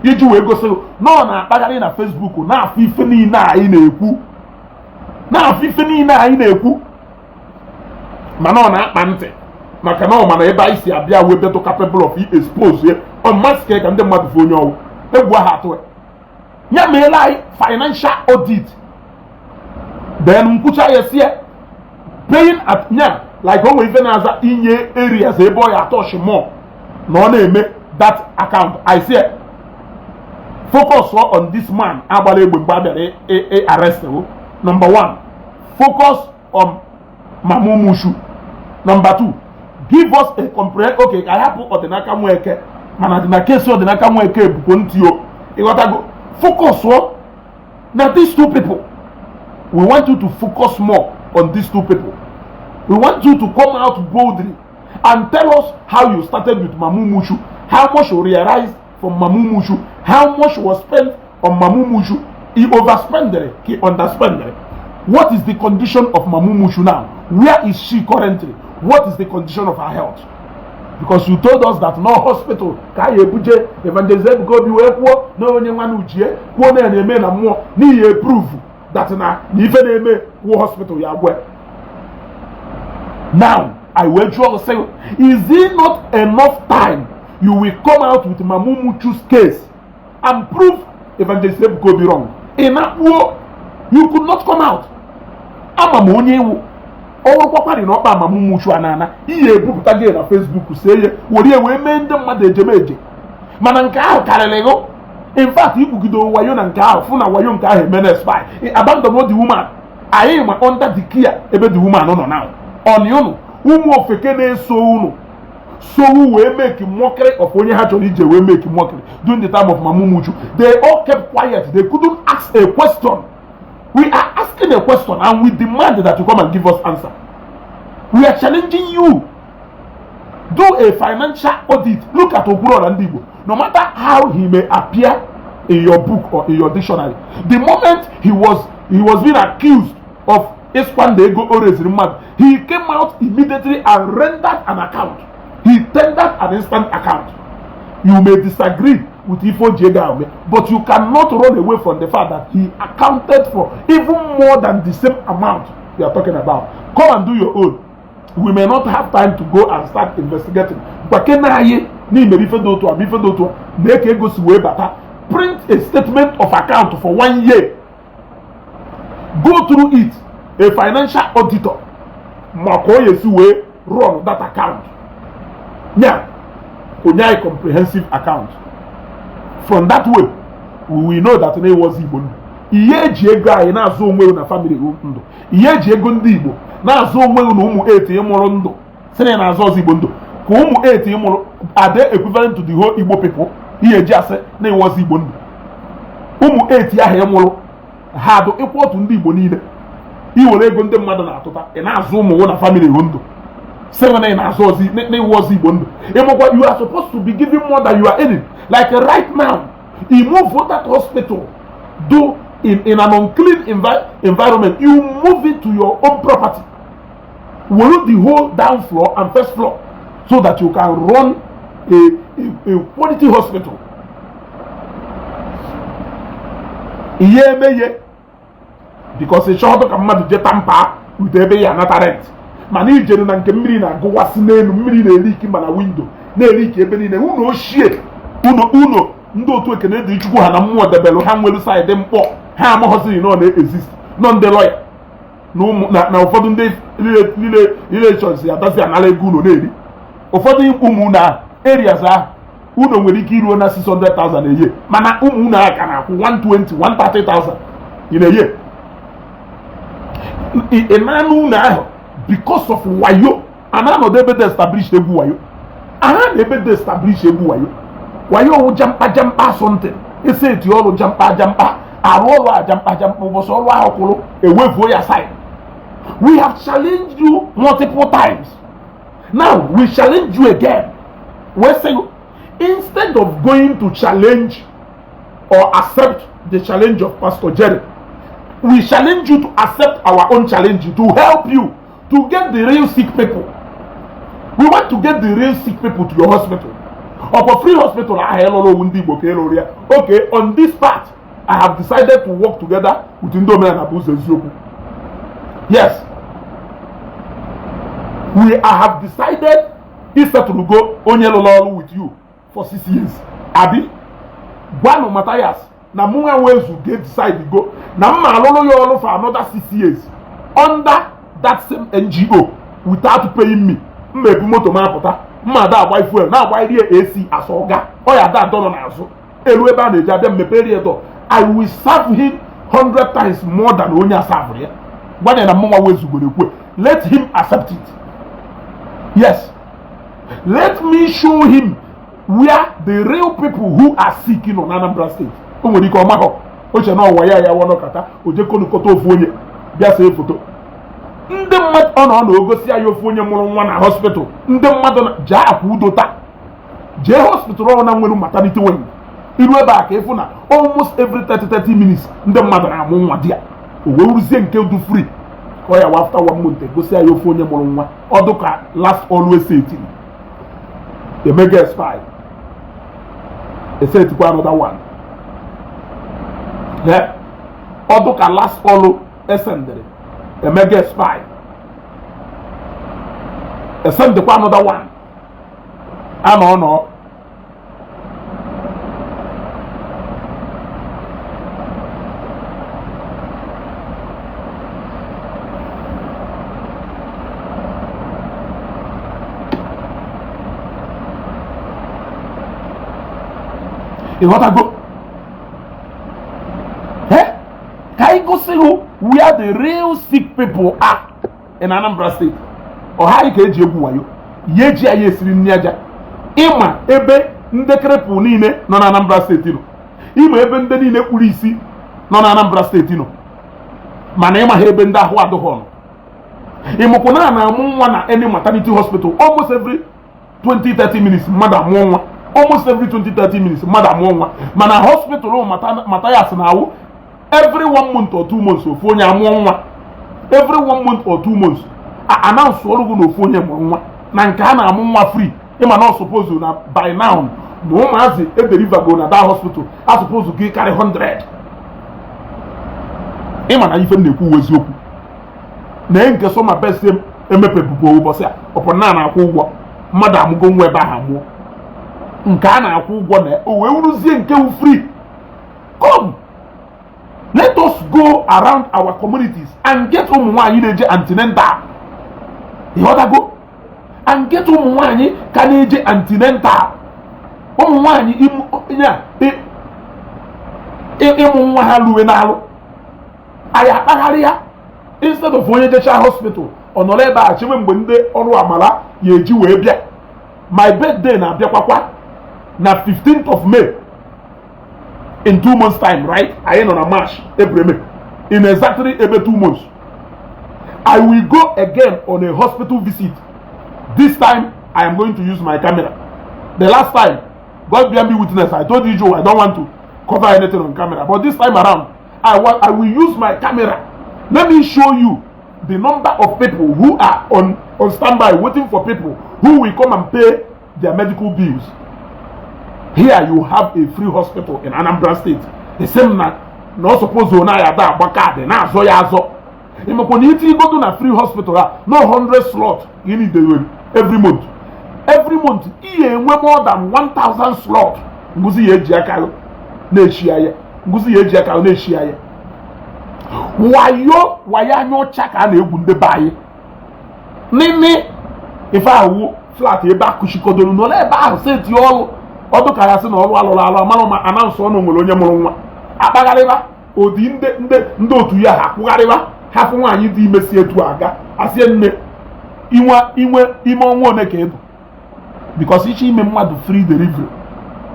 iji wee gosi na ọ na-akpagharị na Facebook na-afụ ife niile anyị na-ekwu mana ọ na-akpa ntị maka na ọ mana ebe anyị si abịa wee beto capable of expose ya ọ mmasị ka ndị mmadụ fụ onye ọwụ egwu aha atụ ya meela anyị financial audit then nkwụcha ya si paying at nya like o nwere ife na-aza inye areas ebe ọ ya atọchi more na ọ na-eme that account. I say focus on this man agbara egbe mgbe abịara arrest him. Number 1, focus on Mamumushu. Number 2, give us a comprehensive. Okay, I have ọdịnaka nweke mana dị na case ọdịnaka nweke bụkwa ntio ịghọtago. Focus na these two people. We want you to focus more on these two people. We want you to come out boldly and tell us how you started with Mamumushu, how much you realized from Mamumushu, how much was spent on Mamumushu. He overspended, he underspended. What is the condition of Mamumushu now? Where is she currently? What is the condition of her health? Because you told us that no hospital can ebuje Evangelist Ebuka Obi wee kwuo na onye nwana uchie kwuo na na-eme na mmụọ n'ihi prove that na ife na-eme wo hospital ya gwe. Now I will try to say, is it not enough time you will come out with Mamumuchu's case and prove Evangelist Ebuka Obi wrong? In that war, you could not come out. I'm onye wu. Owo kwakwari na ọkpa Mamumuchu anana. Ihe ebupụta gị na Facebook say wori we mee ndị mmadụ ejemeje. Mana nke ahụ karịrị go. In fact, ibugido wayo na nke ahụ fụ na wayo nke ahụ emene spy. Abandon the woman. Anyị ma under the care ebe the woman nọ now. On you ụmụ ofeke na-eso unu so we make mockery of onye ha chọrọ ije we make mockery during the time of Mamumuchu. They all kept quiet. They couldn't ask a question. We are asking a question and we demand that you come and give us answer. We are challenging you. Do a financial audit. Look at Okuro and Igbo. No matter how he may appear in your book or in your dictionary, the moment he was being accused of Espandego Orezrimad, he came out immediately and rendered an account. He tendered an instant account. You may disagree with Ifo Jega, but you cannot run away from the fact that he accounted for even more than the same amount we are talking about. Come and do your own. We may not have time to go and start investigating. Print a statement of account for 1 year. Go through it. A financial auditor will run that account. Now, we need a comprehensive account. From that way, we know that it was Igbo. Iye ji ego anyị na-azụ onwe na family ndụ. Iye ji ego ndị Igbo na-azụ onwe na ụmụ 8 ịmụrụ ndụ. Sị na azụ ọzọ Igbo ndụ. Ka ụmụ 8 ịmụrụ are they equivalent to the whole Igbo people? Iye ji asị na ịwọzi Igbo ndụ. Ụmụ 8 ahụ ịmụrụ ha do equal to ndị Igbo niile. Iwere ego ndị mmadụ na-atụta ị na-azụ ụmụ na family ndụ. Seven na-azụ ọzọ na ịwọzi Igbo ndụ. Ịmụkwa you are supposed to be giving more than you are earning. Like right now, he moved to that hospital, do in an unclean environment, you move it to your own property. Will the whole down floor and first floor so that you can run a quality hospital. Because a short of mad jet tamper with a bay and not rent. Manager and Camirina go was name leaking by a window. Leak ebony, uno shit. Uno, no to a Canadian to go and more the bellow ham will side them for ham house in all they exist. None the lawyer. No, now for the day relations, that's an alleguno lady. Or for the Umuna areas are Uno will give you 600,000 a year. Mana Umuna can have 120, 130,000 in a year. A man who now, because of Wayo, and I know they better establish the Wayo. And they better establish the Wayo. Wayo will jump something. He said to all jump. I roll jump was all away for your side. We have challenged you multiple times. Now we challenge you again. We say, instead of going to challenge or accept the challenge of Pastor Jerry, we challenge you to accept our own challenge to help you to get the real sick people. We want to get the real sick people to your hospital. Or for free hospital, okay, on this part, I have decided to work together with Indome and Abu Zezoku. Yes. I have decided instead to go Onyelolo with you for 6 years. Abi, Guano Matias, na Munga ways to get decide to go. Na Malolo Yolo for another 6 years under that same NGO without paying me. Maybe motor mapota, Mada wife well, now why the AC as Oga, or ya that done on also. Elueba de Jadem Meperieto. I will serve him 100 times more than Onya serve here. But then Munga ways to go. Let him accept it. Yes. Let me show him where the real people who are seeking on Anambra State. When you come out, which you know why I want to kata, oje kono koto phone. Just a photo. Ndị mmadụ ọ nọ na-ogosi ya ofu onye mụrụ nwa na hospital. Ndị mmadụ jee akwụdota. Jee hospital ọ na nwere maternity wing. Iru ebe a ka ịfụ na almost every 30 minutes ndị mmadụ na-amụ nwa di ya. O wee ruzie nke du free. Ka ya after 1 month gosi ya ofu onye mụrụ nwa. Ọ dụka last always say it. The mega spy. They say to another one. Yeah. Ọ dụka last always essendere. A mega spy. A send the another one. I know. In what I go? Can you go see where the real sick people are in Anambra State? Or how you can do wayo? Yeji aye siri nyaja. Ima ebe ndekrepu niile no na Anambra State no. Ima ebe nde niile kpuru isi no na Anambra State no. Mana ima ebe nda ahụ adọghọ no. Imokona na amụ nwa na any maternity hospital almost every 20-30 minutes mmadụ amụ nwa. Almost every 20-30 minutes mmadụ amụ nwa. Mana hospital Matias na awụ every 1 month or 2 months of onye amụ nwa. Every 1 month or 2 months announce ọrụ no onye mụrụ nwa. Na nke a na-amụ nwa free. Ịma na suppose na by now no ụmụazị deliver go na that hospital I suppose to carry 100. Ịma na ife na-ekwu eziokwu. Na nke so ma best emepebubo ụbọchị a ọpụ na na-akwụ ụgwọ mmadụ amụgo nwa ebe ahụ amụọ. Nke a na-akwụ ụgwọ na o wee wuruzie nke free. Come. Let us go around our communities and get ụmụnwaanyị na-eje antenatal. You ought to go and get ụmụnwaanyị ka na-eje antenatal. Ụmụnwaanyị ịmụ nwa ha luwe n'alụ. Anyị akpagharị ya instead of onye jecha hospital ọ nọrọ ebe a chewe mgbe ndị ọrụ amala ya eji wee bịa. My birthday na-abịakwakwa na 15th of May. In 2 months time, right? I am on a march, April, May. In exactly every 2 months. I will go again on a hospital visit. This time, I am going to use my camera. The last time, God bear me witness, I told you, Joe, I don't want to cover anything on camera. But this time around, I will use my camera. Let me show you the number of people who are on standby waiting for people who will come and pay their medical bills. Here you have a free hospital in Anambra State. The same not supposed to na ya da bakade na azo ya azo. Imekoni go to na free hospital no 100 slots you need every month. Every month iye enwe more than 1,000 slots. Nguzi ye eji aka na eshia ya. Nguzi ye eji aka na eshia ya. Wayo wayanyo chaka na egwu nde bayi. Nini ife awu flat ebe akushikodolu no ebe ahụ seti ọrụ ọdụ ka ya sị na ọrụ alụrụ alụ amalụ ma announce ọnụ nwere onye mụrụ nwa akpagharịba odi ndị otu ya ha akwụgharịba hapụ nwaanyị dị ime si etu aga asị nne ime ọnwa one ka ebu because iche ime mmadụ free delivery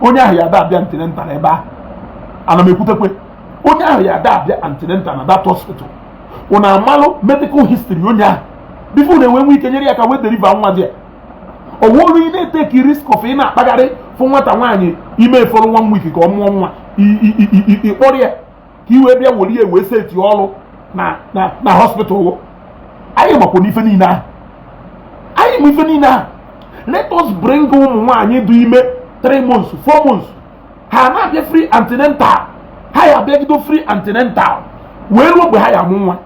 onye ahụ ya da abịa antenatal ebe ahụ ana m ekwutekwe onye ahụ ya da abịa antenatal na that hospital ụna amalụ medical history onye ahụ before na-enwe nwe ike nyere ya ka wee deliver nwa dị owolu ị na-eteki risk of ị na-akpagharị fụ nwata nwaanyị ime efọrọ 1 week ka ọ mụọ nwa ịkpọrọ ya ka iwe bịa were ya wee seti ọrụ na hospital. Anyị makwa n'ife niile ahụ anyị ma ife niile ahụ. Let us bring ụmụ nwaanyị dị ime 3 months 4 months ha na-abịa free antenatal ha ya abịagido free antenatal wee ruo mgbe ha ya amụ nwa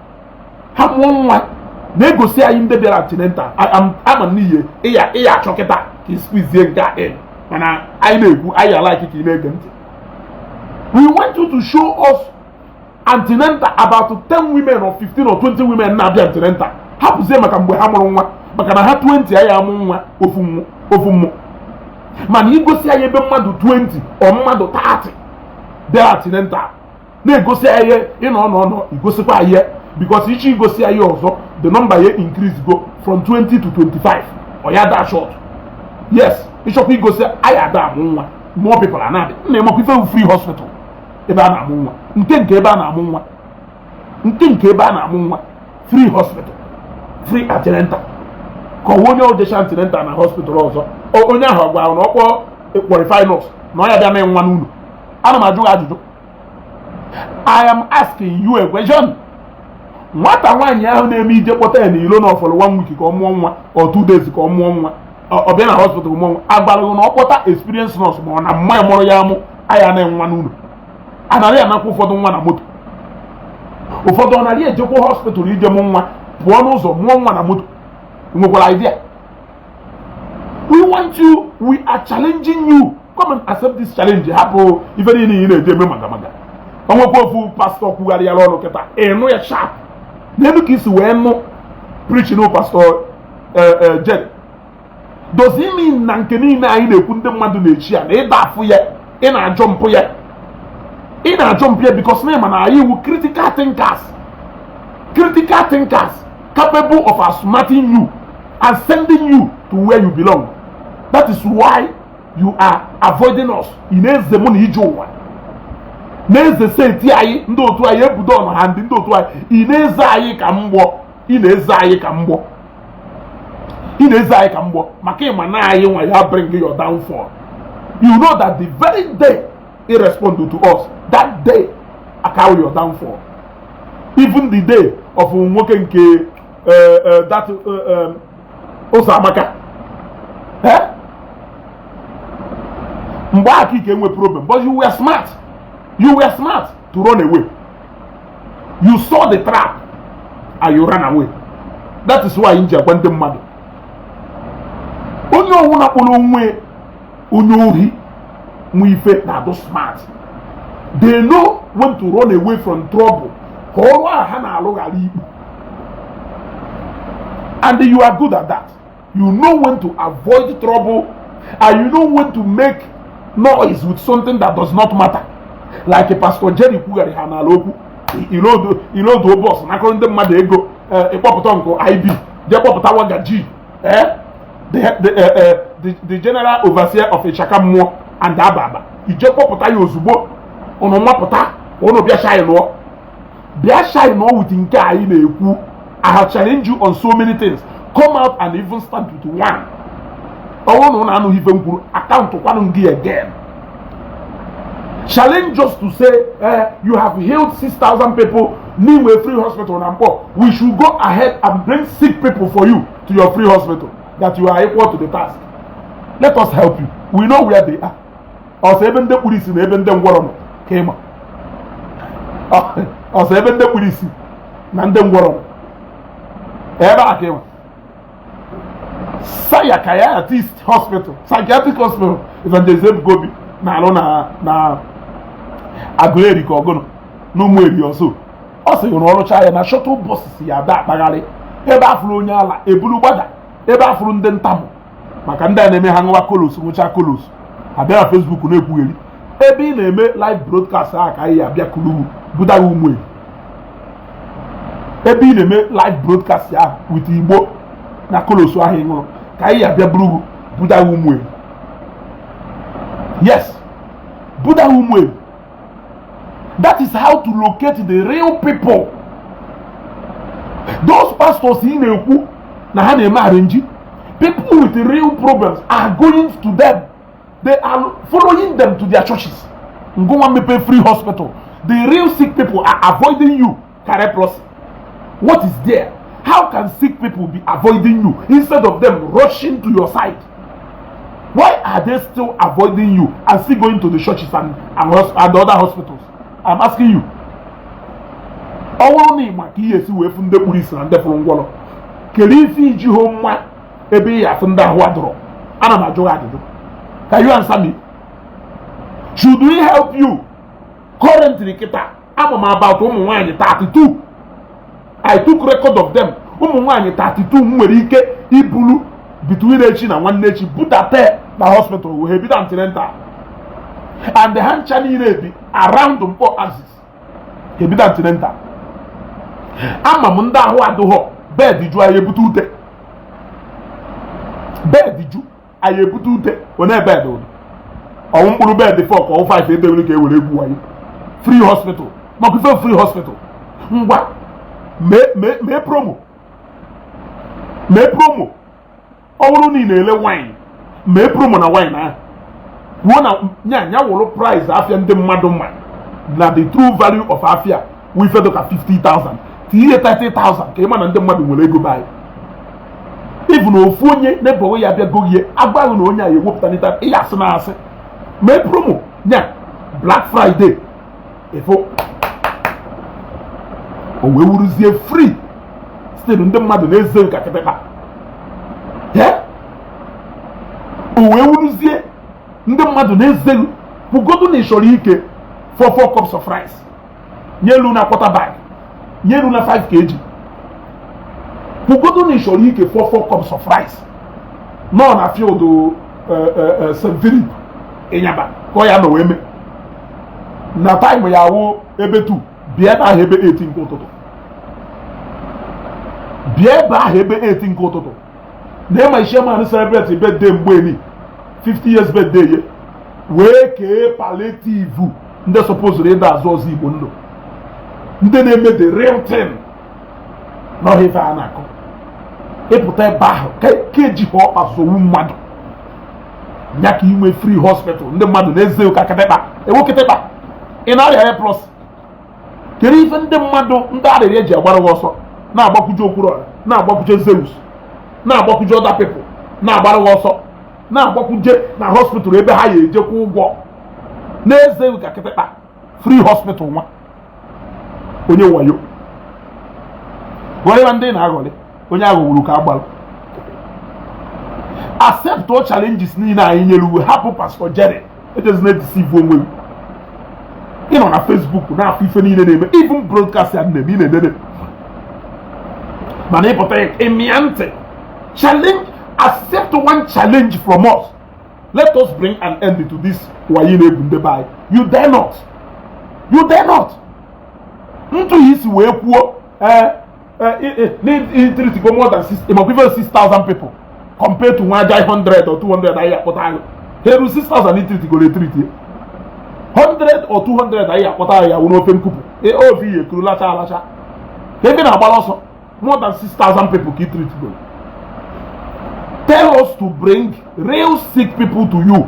ha mụọ nwa na-egosi anyị ndị bịara antenatal ama n'ihe ịya achọkịta ka iskwizie nke a mana anyị na-ekwu anyị alike ka ị na-ege ntị. We want you to show us antenatal about 10 women or 15 or 20 women na-abịa antenatal hapụzie maka mgbe ha mụrụ nwa maka na ha 20 anyị amụ nwa ofu mmụ mana igosi anyị ebe mmadụ 20 or mmadụ 30 bịara antenatal na-egosi anyị ịnọ igosikwa anyị because ichi igosi anyị ọzọ the number here increase go from 20 to 25 or ya that short. Yes, ịchọkwa igosi anyị ada amụ nwa more people are not na-emakwa ife free hospital ebe a na-amụ nwa nke ebe a na-amụ nwa nke ebe a na-amụ nwa free hospital free antenatal ka onye ojecha antenatal na hospital ọzọ onye ahụ gwara na ọkpọ qualify nurse na ọ ya bịa mee nwa n'ụlọ. Ana m ajụ ajụjụ. I am asking you a question. Nwata nwaanyị ahụ na-eme ije kpọta ya n'ilo na ọfọrọ 1 week ka ọ mụọ nwa or 2 days ka ọ mụọ nwa ọ bịa na hospital mụọ nwa agbalụghị na ọ kpọta experience nurse ma ọ na mma ya mụrụ ya amụ aya na nwa n'ụlọ anaghị anakwa ụfọdụ nwa na moto ụfọdụ ọ naghị ejekwa hospital ije mụ nwa pụọ n'ụzọ mụọ nwa na moto. Nwekwara idea. We are challenging you. Come and accept this challenge. Hapụ ife niile ị na-eje eme maga onwekwa ofu pastọ kwugharịala ọnụ kịta ịnụ ya sharp n'elu ka isi wee nụ preaching no pastor Jerry. Does it mean na nke niile anyị na-ekwu ndị mmadụ na-echi ya na ịda afụ ya ị na-ajọ mpụ ya because na ịma na anyị wu critical thinkers capable of outsmarting you and sending you to where you belong. That is why you are avoiding us. Ineze mụ na ije ụwa na-eze seti anyị ndị otu anyị ebudo ọnụ ha ndị otu anyị ị na-eze anyị ka mgbọ maka ịma na anyị nwa ya bring your downfall. You know that the very day he responded to us, that day I carry your downfall. Even the day of nwoke nke that Osamaka mgbe aka ike enwe problem, but you were smart to run away. You saw the trap and you ran away. That is why inji agwa ndị mmadụ onye ọnwụ na-akpọrọ onwe onye ohi nwe ife na-adụ smart. They know when to run away from trouble ka ọrụ a ha na-alụghara ikpe, and you are good at that. You know when to avoid trouble and you know when to make noise with something that does not matter. Like Pastor Jerry kwugharị ha n'ala okwu ilodo boss nakọrọ ndị mmadụ ego ịkpọpụta nkụ IB je kpọpụta wagaji the general overseer of Ịchaka mmụọ and Ababa ije kpọpụta ya ozugbo ụnụ mapụta ụnụ bịa shine with nke anyị na-ekwu. I have challenged you on so many things. Come out and even start with one. ọnwụ na ụnụ anụghị ife m kwuru akaụntụ kwanụ gị again. Challenge us to say, you have healed 6,000 people, need a free hospital and poor. We should go ahead and bring sick people for you to your free hospital, that you are equal to the task. Let us help you. We know where they are. Also, even the police in even them water came up. Also, even the police and them water. Ever came up. Psychiatrist hospital, psychiatric hospital. Evangelist Ebuka Obi na agụleri ka ọgụnụ n'ụmụ eri ọsọ ọ sị na ọrụcha ya na shuttle buses ya ada akpagharị ebe afụrụ onye ala eburu gbada ebe afụrụ ndị ntamụ maka ndị a na-eme ha ṅụwa kolos ṅụcha kolos abịa na Facebook na-ekwugheri ebe ị na-eme live broadcast a ka anyị abịa kuru budaghị ụmụ eri ebe ị na-eme live broadcast ya with Igbo na kolos ahụ ị ṅụrụ ka anyị abịa buru budaghị ụmụ eri. Yes, Buddha Umwe. That is how to locate the real people. Those pastors in Eku, people with real problems are going to them. They are following them to their churches. Pay free hospital. The real sick people are avoiding you. What is there? How can sick people be avoiding you instead of them rushing to your side? Why are they still avoiding you and still going to the churches and other hospitals? I'm asking you. Ọwụrụ na ịma ka ihe esi wee fụ ndị polisi na ndị fụrụ ngwọrọ. Kedu ife iji hụ mma ebe ya afụ ndị ahụ adọrọ? Ana m ajụ ajụjụ. Can you answer me? Should we help you? Currently kita ama m about ụmụ nwaanyị 32. I took record of them. Ụmụ nwaanyị 32 nwere ike ibulu between echi na nwanne echi butate na hospital we have antenatal and the hand channel be around the four axis he be antenatal ama m ndị ahụ adụghọ bed ju aye butu ute bed ju aye butu ute one bed on ọwụ mkpụrụ bed 4 ka ọ 5 edewere ka e were egwu wayo free hospital ma prefer free hospital ngwa me promo ọwụrụ niile ele wine mee promo na wine ahụ kwuo na nya wụrụ price afịa ndị mmadụ mma na the true value of afịa wife doka 50,000 tinye 30,000 ka ịma na ndị mmadụ nwere ego bayi even ofu onye na-ebowe ya bịa goghie agbaghị na onye a ewepụta n'ita ịya asị na asị mee promo nya Black Friday efo o wee wuruzie free site ndị mmadụ na-eze nka kịtịkpa o wee wuruzie ndị mmadụ na-ezelu kwugodu na ịchọrọ ike 4 cups of rice nyelu na quarter bag nyelu na 5 kg kwugodu na ịchọrọ ike 4 cups of rice nọ na field St. Philip ịnyaba ka ọ ya na wee mee na time ya wụ ebe 2 bịa ebe ahụ ebe 18 nke ụtụtụ bịa ebe ahụ ebe 18 nke ụtụtụ na ema chairman celebrate birthday mgbe 50 years birthday ye wee kee palliative ndị supposed ịda azụ ọzọ Igbo ndụ ndị na-eme the real thing n'ọhịa ife a na-akọ ịpụta ebe ahụ ka eji ha ọkpa sowu mmadụ ya ka inwe free hospital ndị mmadụ na-eze ụka kịtịkpa ewu kịtịkpa ị na-arịa ya plus kedu ife ndị mmadụ ndị arịrị eji agbara ọsọ na-agbakwuje Okwuru na-agbakwuje Zeus na-agbakwuje other people na-agbara ọsọ na-agbakwuje na hospital ebe ha ya ejekwa ụgwọ na-eze ụka kịtịkpa free hospital nwa onye wayo gọrịba ndị na-aghọrị onye aghọgburu ka agbalụ accept all challenges niile anyị nyere uwe hapụ Pastor Jerry ejezina deceive onwe gị ịnọ na Facebook na-afụ ife niile na-eme even broadcast ya na-eme ị na-edede mana ịpụta ịmịa ntị challenge accept one challenge from us. Let us bring an end to this wayine bundebai. You dare not. You dare not. Ntu hisi we kwuo need to go more than 6,000 people compared to 100 or 200 ayi akpota. Heru 6,000 need to go retreat. 100 or 200 ayi akpota ya wono open kupu. O vi e kuru lacha. Even abaloso more than 6,000 people ki treat go. Tell us to bring real sick people to you.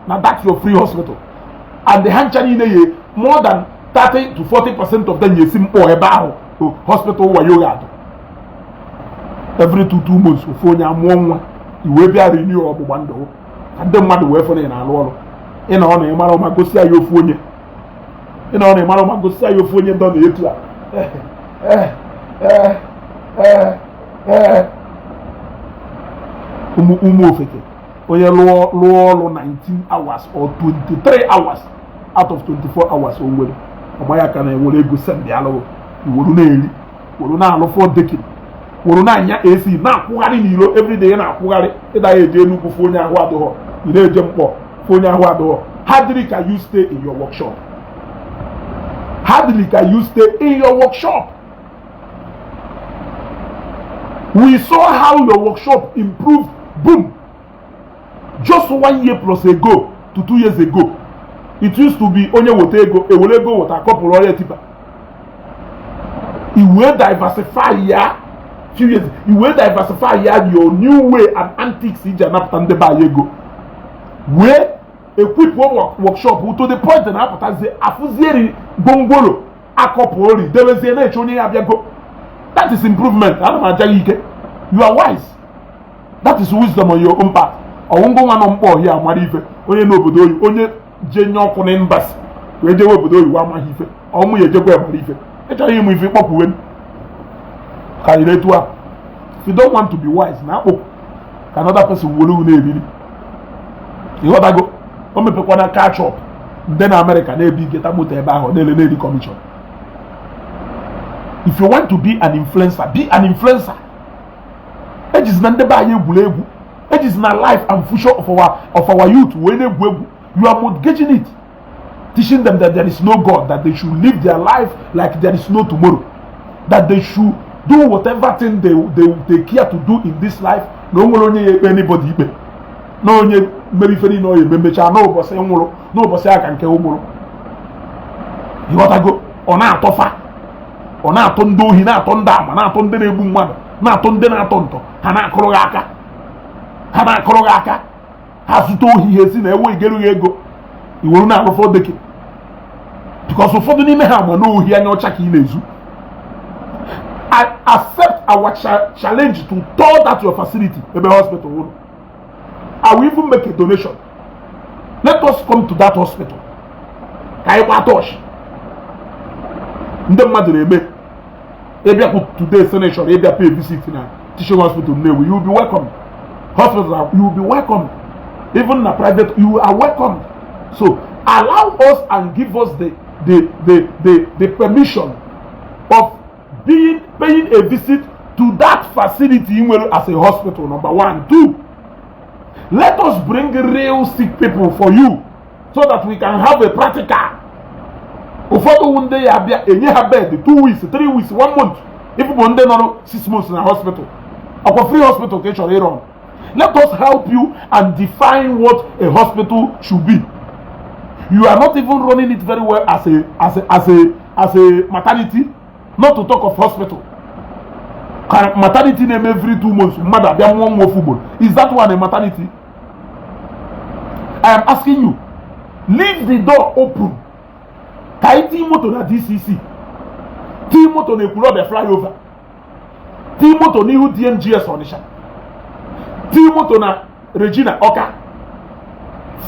Now that's your free hospital. And the hanchani ne more than 30 to 40% of them yesim or about hospital wa yoga. Every 2 months before you am you will be a renew of one. And then mother way for in our law. In on a man go see your phone. In on a man go see your phone done the Oye low 19 hours or 23 hours out of 24 hours or well. Omaya can will go send the allow. You will not allow for decking. Will not AC now every day now. If I do phone you know jump phone hardly can you stay in your workshop? Hardly can you stay in your workshop? We saw how your workshop improved. Boom. Just 1 year plus ago to 2 years ago, it used to be only what ego, a will go with a couple royal tipper. You will diversify ya few years. You will diversify ya your new way and antiques in Janaptan de Bayego. Where equip workshop to the point and up as the Afuzeri Bongolo, a couple, there was a nature abiago. That is improvement. You are wise. That is wisdom on your own part. I won't go on board here, Marife. Only nobody, only Jenny Conembas. Where they will do you are my hife. Only a joke of Marife. I tell him if you pop win. If you don't want to be wise, now another person will need it. You want to go? Come and pick catch up. Then America, they be get a motor or they lady commission. If you want to be an influencer, be an influencer. It is not the buy. It is not life and future of our youth. When you are mortgaging it, teaching them that there is no God, that they should live their life like there is no tomorrow, that they should do whatever thing they care to do in this life. No one anybody. No one maybe no no boss I can kill. You want to go on our tofa. On our tondo, he not on dam, and not on the boom one, not on the natonto, Hana Korogaka. Has told he has seen a way go. You will not afford the kid. Because of the name of no here no chaki lezu. I accept our challenge to tour that your facility, the hospital. I will even make a donation. Let us come to that hospital. Kaipatosh. The mother Ebia today senator, Ebia pay visit in a teaching hospital. You will be welcome. Hospital, you will be welcome. Even in a private, you are welcome. So allow us and give us the permission of paying a visit to that facility as a hospital. Number 1, 2. Let us bring real sick people for you so that we can have a practical. One day have a bed, 2 weeks, 3 weeks, 1 month. If one day 6 months in a hospital, a free hospital, let us help you and define what a hospital should be. You are not even running it very well as a maternity, not to talk of hospital. Maternity name every 2 months. Mother, they want more football. Is that one a maternity? I am asking you, leave the door open. Moto na DCC. Moto ne kulo be flyover. Moto ni hu DMGS Onisha. Moto na Regina Oka.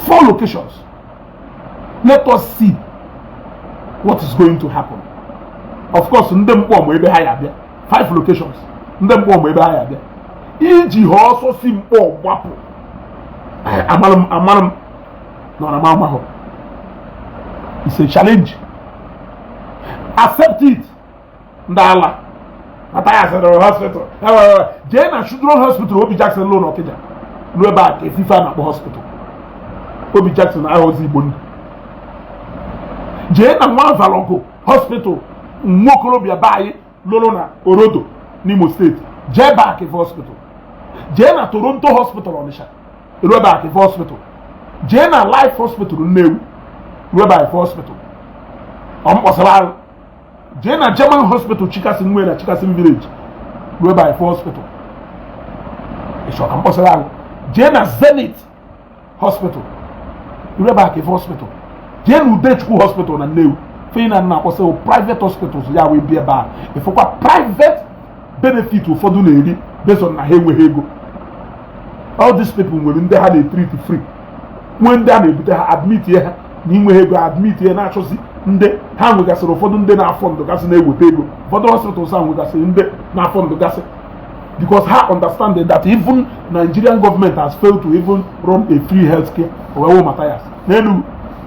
4 locations. Let us see what is going to happen. Of course, ndem kwa mo ebe haya bia. 5 locations. Ndem kwa mo ebe haya bia. Iji also simple wapo. Amalam no na mama ho. It's a challenge. Accept it. Ndala. Matias at the hospital. Jane Children's Hospital, Obi Jackson Loan Okeja. No back if you find at the hospital. Obi Jackson, I was Igbo. Jane and one Valongo Hospital. Mokolobia Baye, Lolona, Orodo, Nimo State. Jane back if hospital. Jane at Toronto Hospital on the shot. Back if hospital. Jane and Life Hospital, no. Whereby hospital. Osala. Jena German Hospital, Chikasin Wena, Chikasin Village. Whereby hospital. It's your Osala. Jena Zenith Hospital. you back if hospital. Then we school hospital and new. Fina na also private hospitals ya will be about. If we private benefit for do lady based on na hego. All these people when they had a treat free. When they admit here, n'inwe ego admit here na chosi nde ha nwegasịrị ụfọdụ ndị na-afọ ndụ gasị na-eweta ego ụfọdụ hospitals ha nwegasịrị ndị na-afọ ndụ gasị because ha understand that even Nigerian government has failed to even run a free healthcare owewo Matias n'elu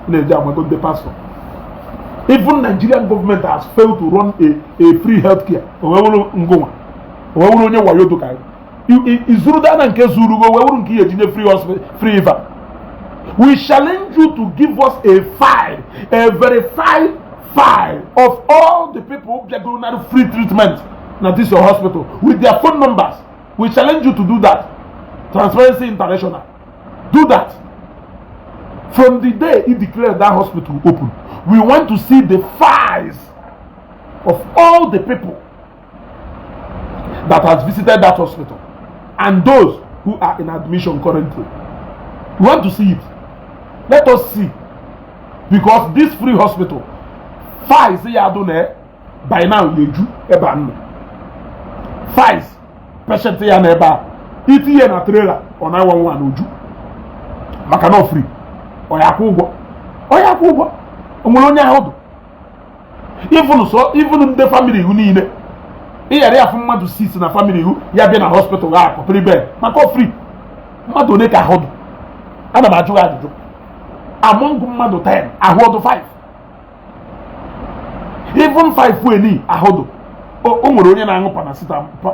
na-eji agbago ndị pastor. Even Nigerian government has failed to run a free healthcare owewo ngụnwa owewo onye wayo doka izuru dana nke zuru go owewo nke ejinye free hospital free eva. We challenge you to give us a file, a verified file of all the people who are going free treatment at this your hospital with their phone numbers. We challenge you to do that. Transparency International. Do that. From the day he declared that hospital open, we want to see the files of all the people that has visited that hospital and those who are in admission currently. We want to see it. Let us see, because this free hospital, files by now yeju eba files patient ya na eba itinye na trailer on 911 oju maka no free oya kwụ ụgwọ onwere onye ahụ even the family who niile iyere afụ mmadụ 6 na family who ya bi na hospital ga akọ bed maka free mmadụ one ka ahụ ana m ajụ ajụjụ among mmadụ 10 ahụ 5 even 5 weni ahụ o nwere onye na-aṅụ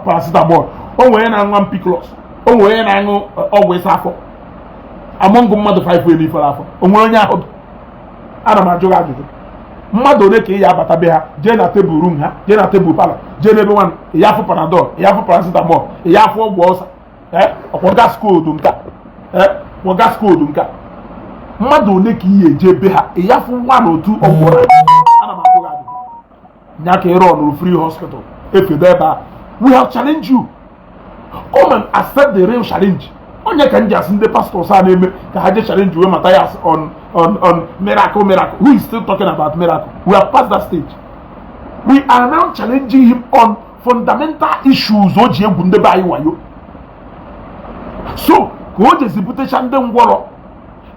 paracetamol o nwere onye na-aṅụ ampiclos o nwere onye na-aṅụ ọgwụ ịsa afọ among mmadụ 5 weni fara afọ o nwere onye ahụ ana m ajụ ajụjụ mmadụ ole ka ị ya abata be ha jee na tebụl room ha jee na tebụl palọ jee n'ebe nwanne ya afụ panadol ya afụ paracetamol ya afụ ọgwụ ọsa ọkwọ gas koodu nka mmadụ ole ka ihe eje be ha ya afụ nwa na otu ọgwụ ana m ajụ ajụjụ nya ka ịrụ ọnụrụ free hospital efedo ebe a. We have challenged you. Come and accept the real challenge. Onye ka nji asị ndị pastors a na-eme ka ha je challenge we Matias on miracle. Who is still talking about miracle? We have passed that stage. We are now challenging him on fundamental issues o ji egwu ndị be anyị wayo. So ka o jezi butecha ndị ngwọrọ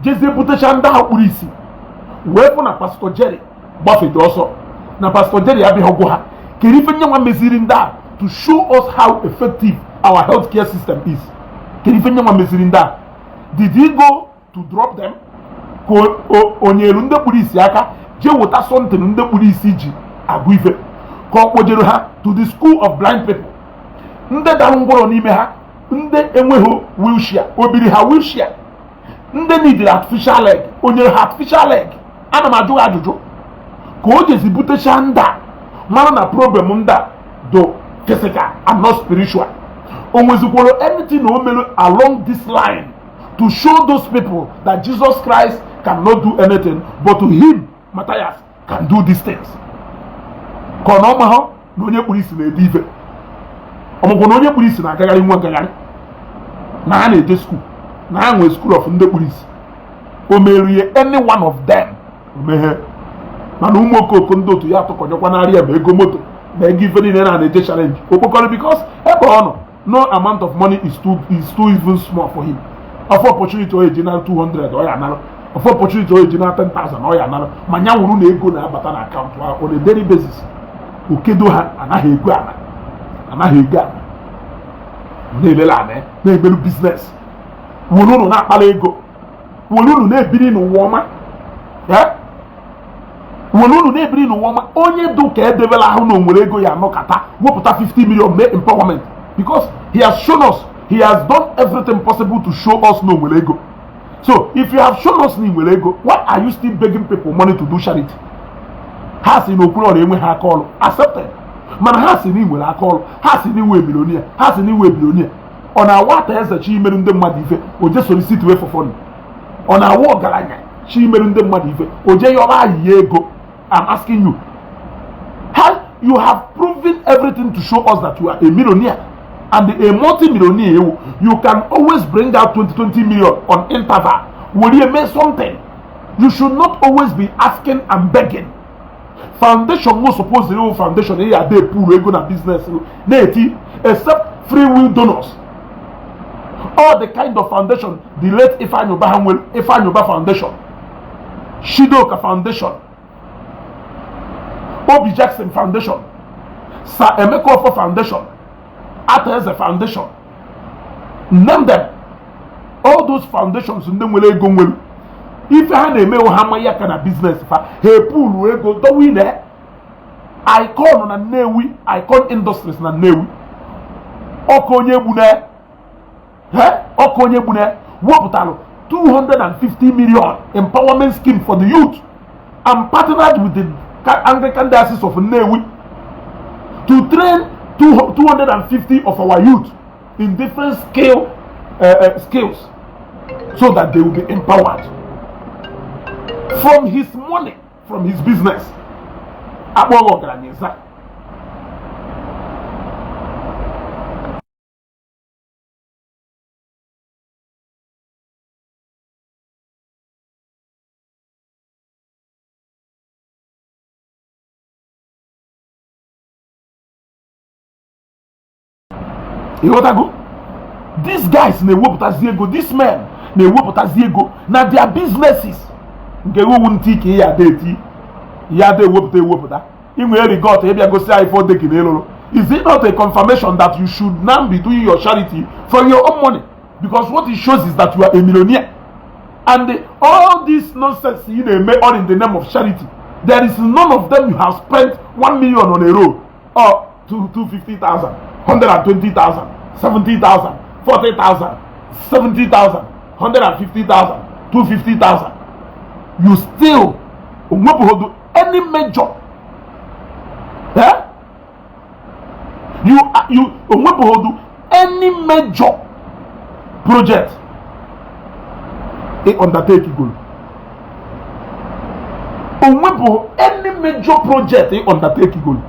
jezi butecha ndị ha kpuru isi wee fụ na Pastor Jerry gbafedo ọsọ na Pastor Jerry abịa ọgwụ ha kere ife nye nwa meziri ndị a to show us how effective our healthcare system is. Did he go to drop them? Onyelu ndị kpuru isi aka je wota something ndị kpuru isi ji agụ ife ka ọ kpojere ha to the school of blind people. Ndị dara ngwọrọ n'ime ha ndị enweghị wheelchair obiri ha wheelchair ndị needed artificial leg onyere ha artificial leg. Ana m ajụ ajụjụ ka o jezi butecha nda mara na problem nda do physical and not spiritual. Onwezikworo anything o mere along this line to show those people that Jesus Christ cannot do anything, but to him, Matias, can do these things. Konomaho, no nye police na edive. Omoko no nye police na agagari nwa agagari. Na ha na-eje school. Na ha nwe school of ndị police. O merie any one of them. Omehe. Mana ụmụ okoko ndị otu ya atụkọjọkwa n'arịa ma ego moto. Na ego ife niile na-eje challenge. Okpokoro because ebe ọ nọ. No amount of money is too even small for him. Of opportunity original 200 or another. Of opportunity original 10,000 or another. Manya wuru na ego na abata na account on a daily basis. Okedo ha anaghị ego ana. Anaghị ego ana. Na-ebele ana, na-ebelu business. Wuru na akpala ego. Wuru na ebiri n'ụwa ọma. Wuru na ebiri n'ụwa ọma. Onye do ka edebela ahụ na onwere ego ya anọkata wepụta 50 million mee empowerment. Because he has shown us, he has done everything possible to show us no welego. So if you have shown us no welego, why are you still begging people money to do charity? Has in okuro na enwe ha call accepted. Man has in inwe ha call, has in inwe millionaire, has in inwe billionaire. On our water eze chi meru ndị mmadụ ife, o je solicit way for fun. On our war galanya, chi meru ndị mmadụ ife, o je yoba ego. I'm asking you, how you have proven everything to show us that you are a millionaire. And a multi-millionaire, you can always bring out 20 million on interval. Will you make something? You should not always be asking and begging. Foundation no suppose the foundation here they pool ego na business except free will donors. All the kind of foundation, the late Ifanyoba Foundation, Shidoka Foundation, Obi Jackson Foundation, Sir Emeka Ofo Foundation, Ateze Foundation. Name them. All those foundations in them will go well. If I had a mail hamaya kind business, hey pool will go do we there. Icon on a newi, icon industries na newi. Okonye bune, Okonye bune, woputalo 250 million empowerment scheme for the youth. I'm partnered with the Anglican Diocese of Newi to train 250 of our youth in different skills so that they will be empowered. From his money, from his business. You know what I go? These guys, these men, now their businesses. Is it not a confirmation that you should now be doing your charity from your own money? Because what it shows is that you are a millionaire. And all this nonsense you made all in the name of charity. There is none of them you have spent 1 million on a row, or 250,000, 120,000, 70,000, 40,000, 70,000, 150,000, 250,000. You still do any major, you do any major project it undertake goal. Any major project it undertake goal.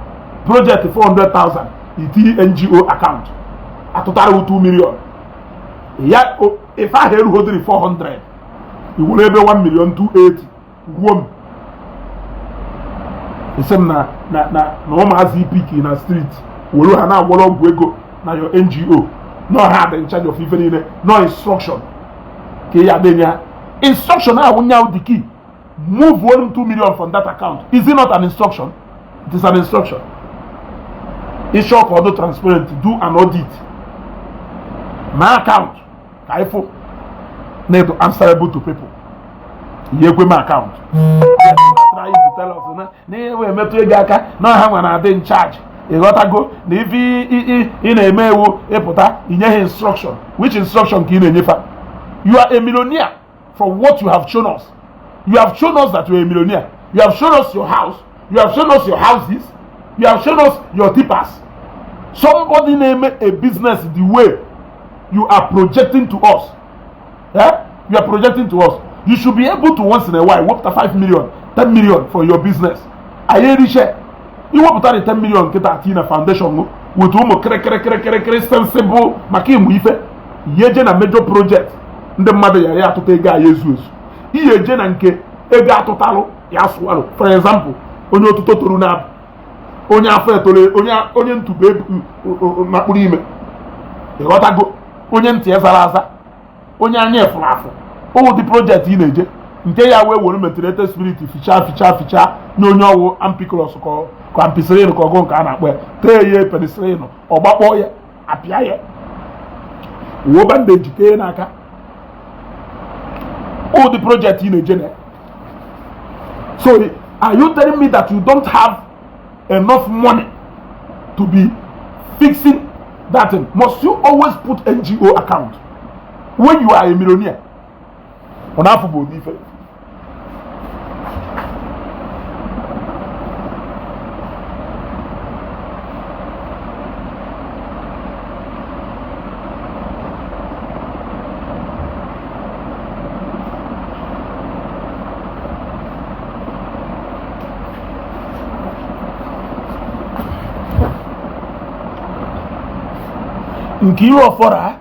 Project 400,000 it NGO account a total of 2 million. Yeah, if I had 400. You will have 1,280,000. Wom. It's na mazi peak in a street. We will now go na your NGO. No hard in charge of even no instruction. Instruction now when you the key. Move 2 million from that account. Is it not an instruction? It is an instruction. It's short for no transparent. Do an audit. My account. Kaifo. Need to answerable to people. My account. Trying to tell us, no, I'm in charge. You got to go. If in a mail, instruction. Which instruction can you? You are a millionaire from what you have shown us. You have shown us that you are a millionaire. You have shown us your house. You have shown us your houses. You have shown us your tippers. Somebody name a business the way you are projecting to us. You are projecting to us. You should be able to once in a while work 5 million, 10 million for your business. I hear you share. You want to 10 million get a foundation with whom sensible making with a major project. The mother ya to take a Jesus. Ye jenanke ega totalo ya swallow. For example, onyo to turuna onya fetole onye ntube makpuri ime. You got to go. Onye ntie zaraza. Onye anye efulafu. Oh, the project in Eje. Nke ya we wonu mentality spirit ficha nyonyo wo ampiclos ko ampicillin ko go nka na pe teye penicillin ogbakpo ye apia ye wo bandage ke na aka. Oh, the project in Eje. So are you telling me that you don't have enough money to be fixing that thing? Must you always put NGO account when you are a millionaire? On a football different. Nkiri ofora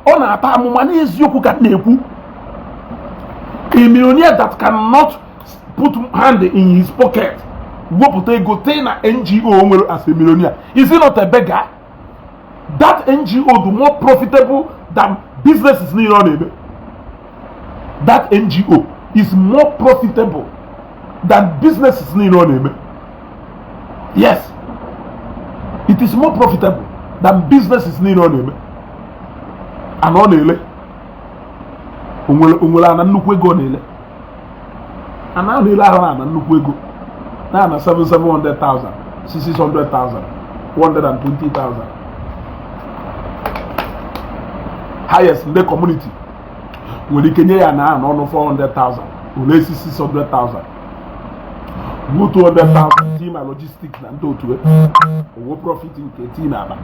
ọ na-ata amụma n'eziokwu ka na-ekwu A millionaire that cannot put hand in his pocket, go take na NGO as a millionaire. Is he not a beggar? That NGO the more profitable than businesses in Iran. That NGO is more profitable than businesses in Iran. Yes, it is more profitable than businesses in Iran. And on ele, na nnukwu ego n'ele. And now ele ahụ na nnukwu ego. Na 700,000, 600,000, 120,000. Highest in the community. When you can hear now on 400,000, only 600,000. Go 200,000 team and logistics and do to it. What profit in Ketina?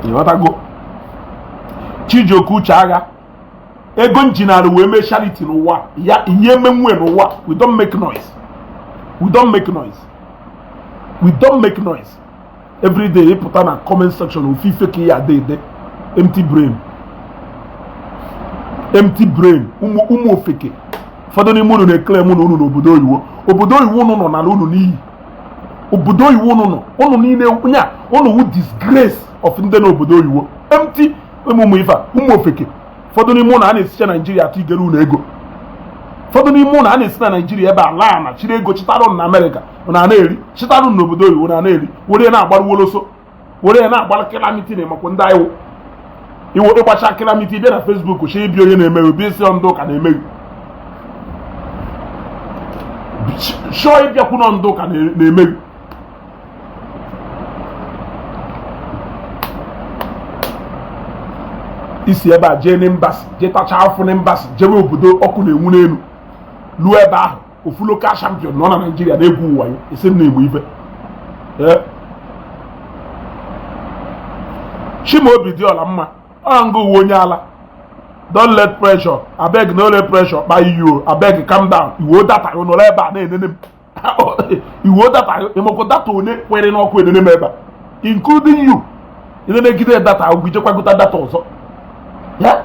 You want to go? Chijoku Chaga. Egon Jinal we make charity no wa. Ya Yemen no wa. We don't make noise. We don't make noise. We don't make noise. Every day you put on a comment section of fake ya day. Empty brain. Empty brain. Umu fake. Fado ni munu ne claim munu no obodo yiwo. Obodo yiwo no na unu ni. Obodo yiwo no. Onu ni ne nya. Onu who disgrace of ndị na obodo yiwo. Empty emumu ifa. Umu fake. Fado ni munu na esi Nigeria ati gelu na ego. Fado ni munu na esi na Nigeria ebe ala na chire ego chitaro na America. Una na eri. Chitaro na obodo yiwo na eri. Wore na agbaru woloso. Wore na agbaru calamity na makwo ndị ayo. Iwo ịgbacha calamity bịa na Facebook she bi onye na-emewe bi isi ndụ ka na-emewe. Show ịbịa kwụ ndụ ka na-emewe. Isi ebe a jee n'embasị, jee tacha afọ n'embasị, jewe obodo ọkụ na-enwu n'elu. Luo ebe ahụ, ofu local champion nọ na Nigeria na-egwu ụwa ya, isi na-egbu ife. Chimaobi dị ọla mma. Ango wonyala. Don't let pressure. I beg no let pressure by you. I beg calm down. You owe that I no leba na enene. You owe that I emoko that one kwere no kwe enene meba. Including you. Inene gide data ogu ijekwa gota data ọzọ. Ya?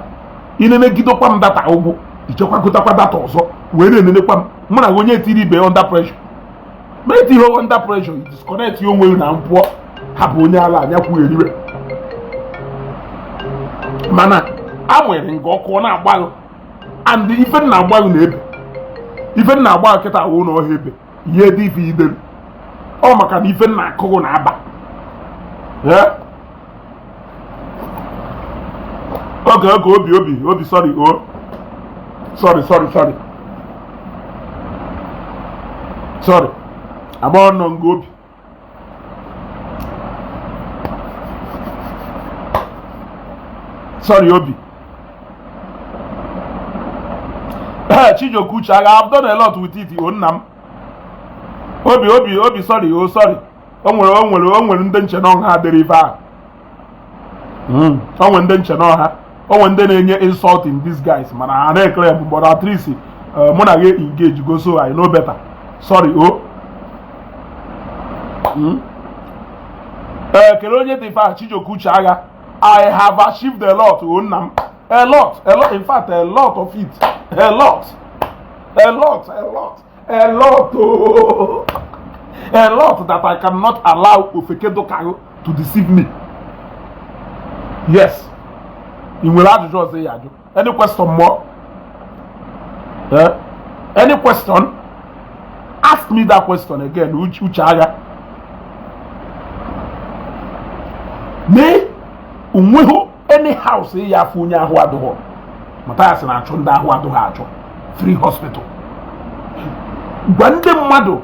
Inene gido kwa data ogu ijekwa gota kwa data ọzọ. Were enene kwa mụ na onye tiri be under pressure. Make you under pressure. You disconnect you onwe na mpụọ. Hapụ onye ala anya kwu eriwe. Mana anwere nke ọkụ na-agbaghị and ife na-agbaghị na-ebe ife na-agbaghị kịta awụ na ọha ebe ihe dị ife idere ọ maka na ife na-akụghị na-aba oge obi sorry agba ọnọ nga obi sorry, Obi. Chijoku Chaga, I've done a lot with it. Obi, sorry, sorry. Onwere ndị nche no ha derive a. Onwere ndị nche no ha. Onwere ndị na-enye insult in these guys. Mana ha na-claim but at least mụ na gị engage go so I know better. Sorry, kele onye dị fa Chijoku Chaga. I have achieved a lot, a lot, in fact, a lot of it, a lot, that I cannot allow Ofekedo Kago to deceive me. Yes, you will have to say Yaju. Any question more? Any question? Ask me that question again, Uchaga. Me? Unweho any house ya funya ahụ adụghọ Matias na-achụ ndị ahụ adụghọ achụ free hospital gwa ndị mmadụ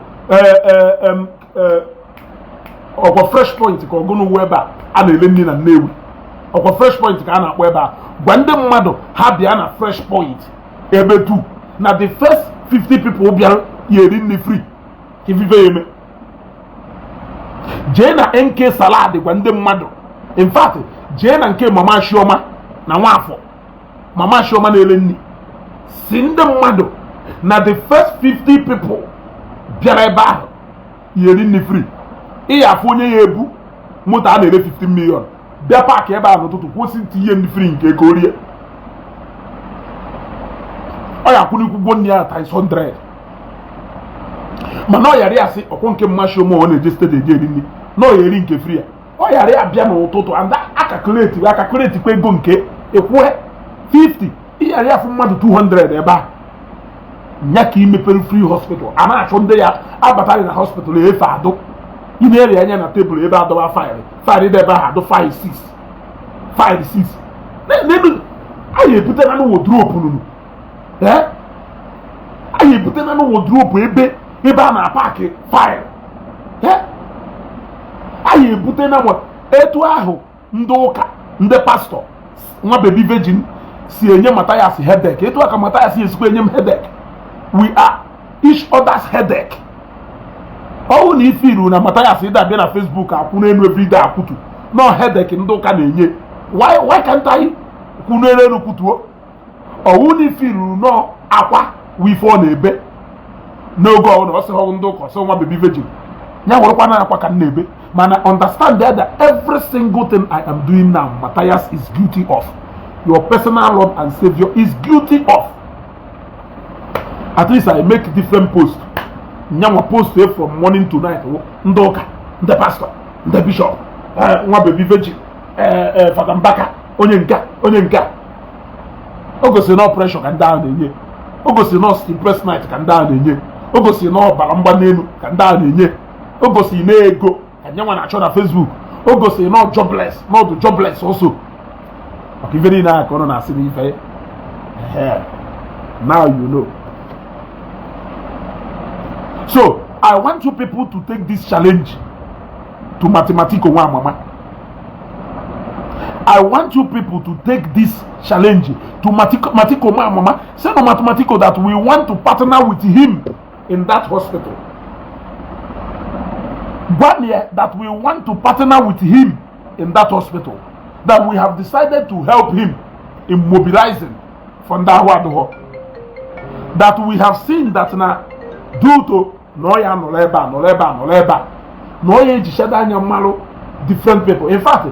ọkwa fresh point ka ọgụnụ ebe a na-ele nri na Nnewi ọkwa fresh point ka a na-akpọ ebe a gwa ndị mmadụ ha bịa na fresh point ebe 2 na the first 50 people bịara yeri nri free ivive eme jee na NK salad gwa ndị mmadụ in fact jee na nke mama Shioma na nwafọ mama Shioma na-ele nri si ndị mmadụ na the first 50 people bịara ebe ahụ yeri nri free ịya afọ onye ya ebu moto a na-ere 15 million bịa paakị ebe ahụ n'ụtụtụ kwụsị tinye nri free nke ego rie ọ ya kwunikwu nne ya times 100 mana ọ yara asị ọkwụ nke mmasị ụmụ ọ na-eje steeti eje eri nri na ọ eri nke free ọ yara ya bịa n'ụtụtụ and akakuleti kwa ego nke ekwue 50 ịyara ya fụ mmadụ 200 ebe a nya ka imepere free hospital a na-achụ ndị ya abatara na hospital efe adụ ị na-eri anya na tebụl ebe adọba faịlị dị ebe ahụ adụ faịlị 6 n'elu anyị ebute na wodropu nunu anyị ebute na wodropu ebe a na-apaki faịlị anyị ebute na etu ahụ ndị ụka ndị pastọ nwa bebi virgin si enye Matias headache etu aka Matias esikwa enye m headache. We are each other's headache. Ọwụ na ife iru na Matias ịda abịa na Facebook akwụ n'elu everyday akwụtu no headache ndị ụka na-enye why can't I kwụ n'elu kwụtuo ọwụ na ife iru no akwa wife ọ na-ebe n'oge ọwụ na ọ sị ọwụ ndị ụka ọsọ nwa baby virgin ya werekwa na akwa ka m na-ebe mana understand that every single thing I am doing now Matias is guilty of. Your personal Lord and Savior is guilty of. At least I make different posts. Nyanwa post from morning to night. Ndoka, the pastor, the bishop, nwa baby virgin, Father Mbaka, onyenka. Ogosi no pressure can down enye. Ogosi no stress night can down enye. Ogosi no balamba nenu can down enye. Ogosi no ego and nyanwa na na Facebook. Ogosi no jobless also. Okay, very nice. Now you know. So I want you people to take this challenge to mathematical one, mama. I want you people to take this challenge to mathematical one, mama. Say no mathematical that we want to partner with him in that hospital. But yeah, that we want to partner with him in that hospital. That we have decided to help him in mobilizing from that one. That we have seen that now due to noya different people. In fact,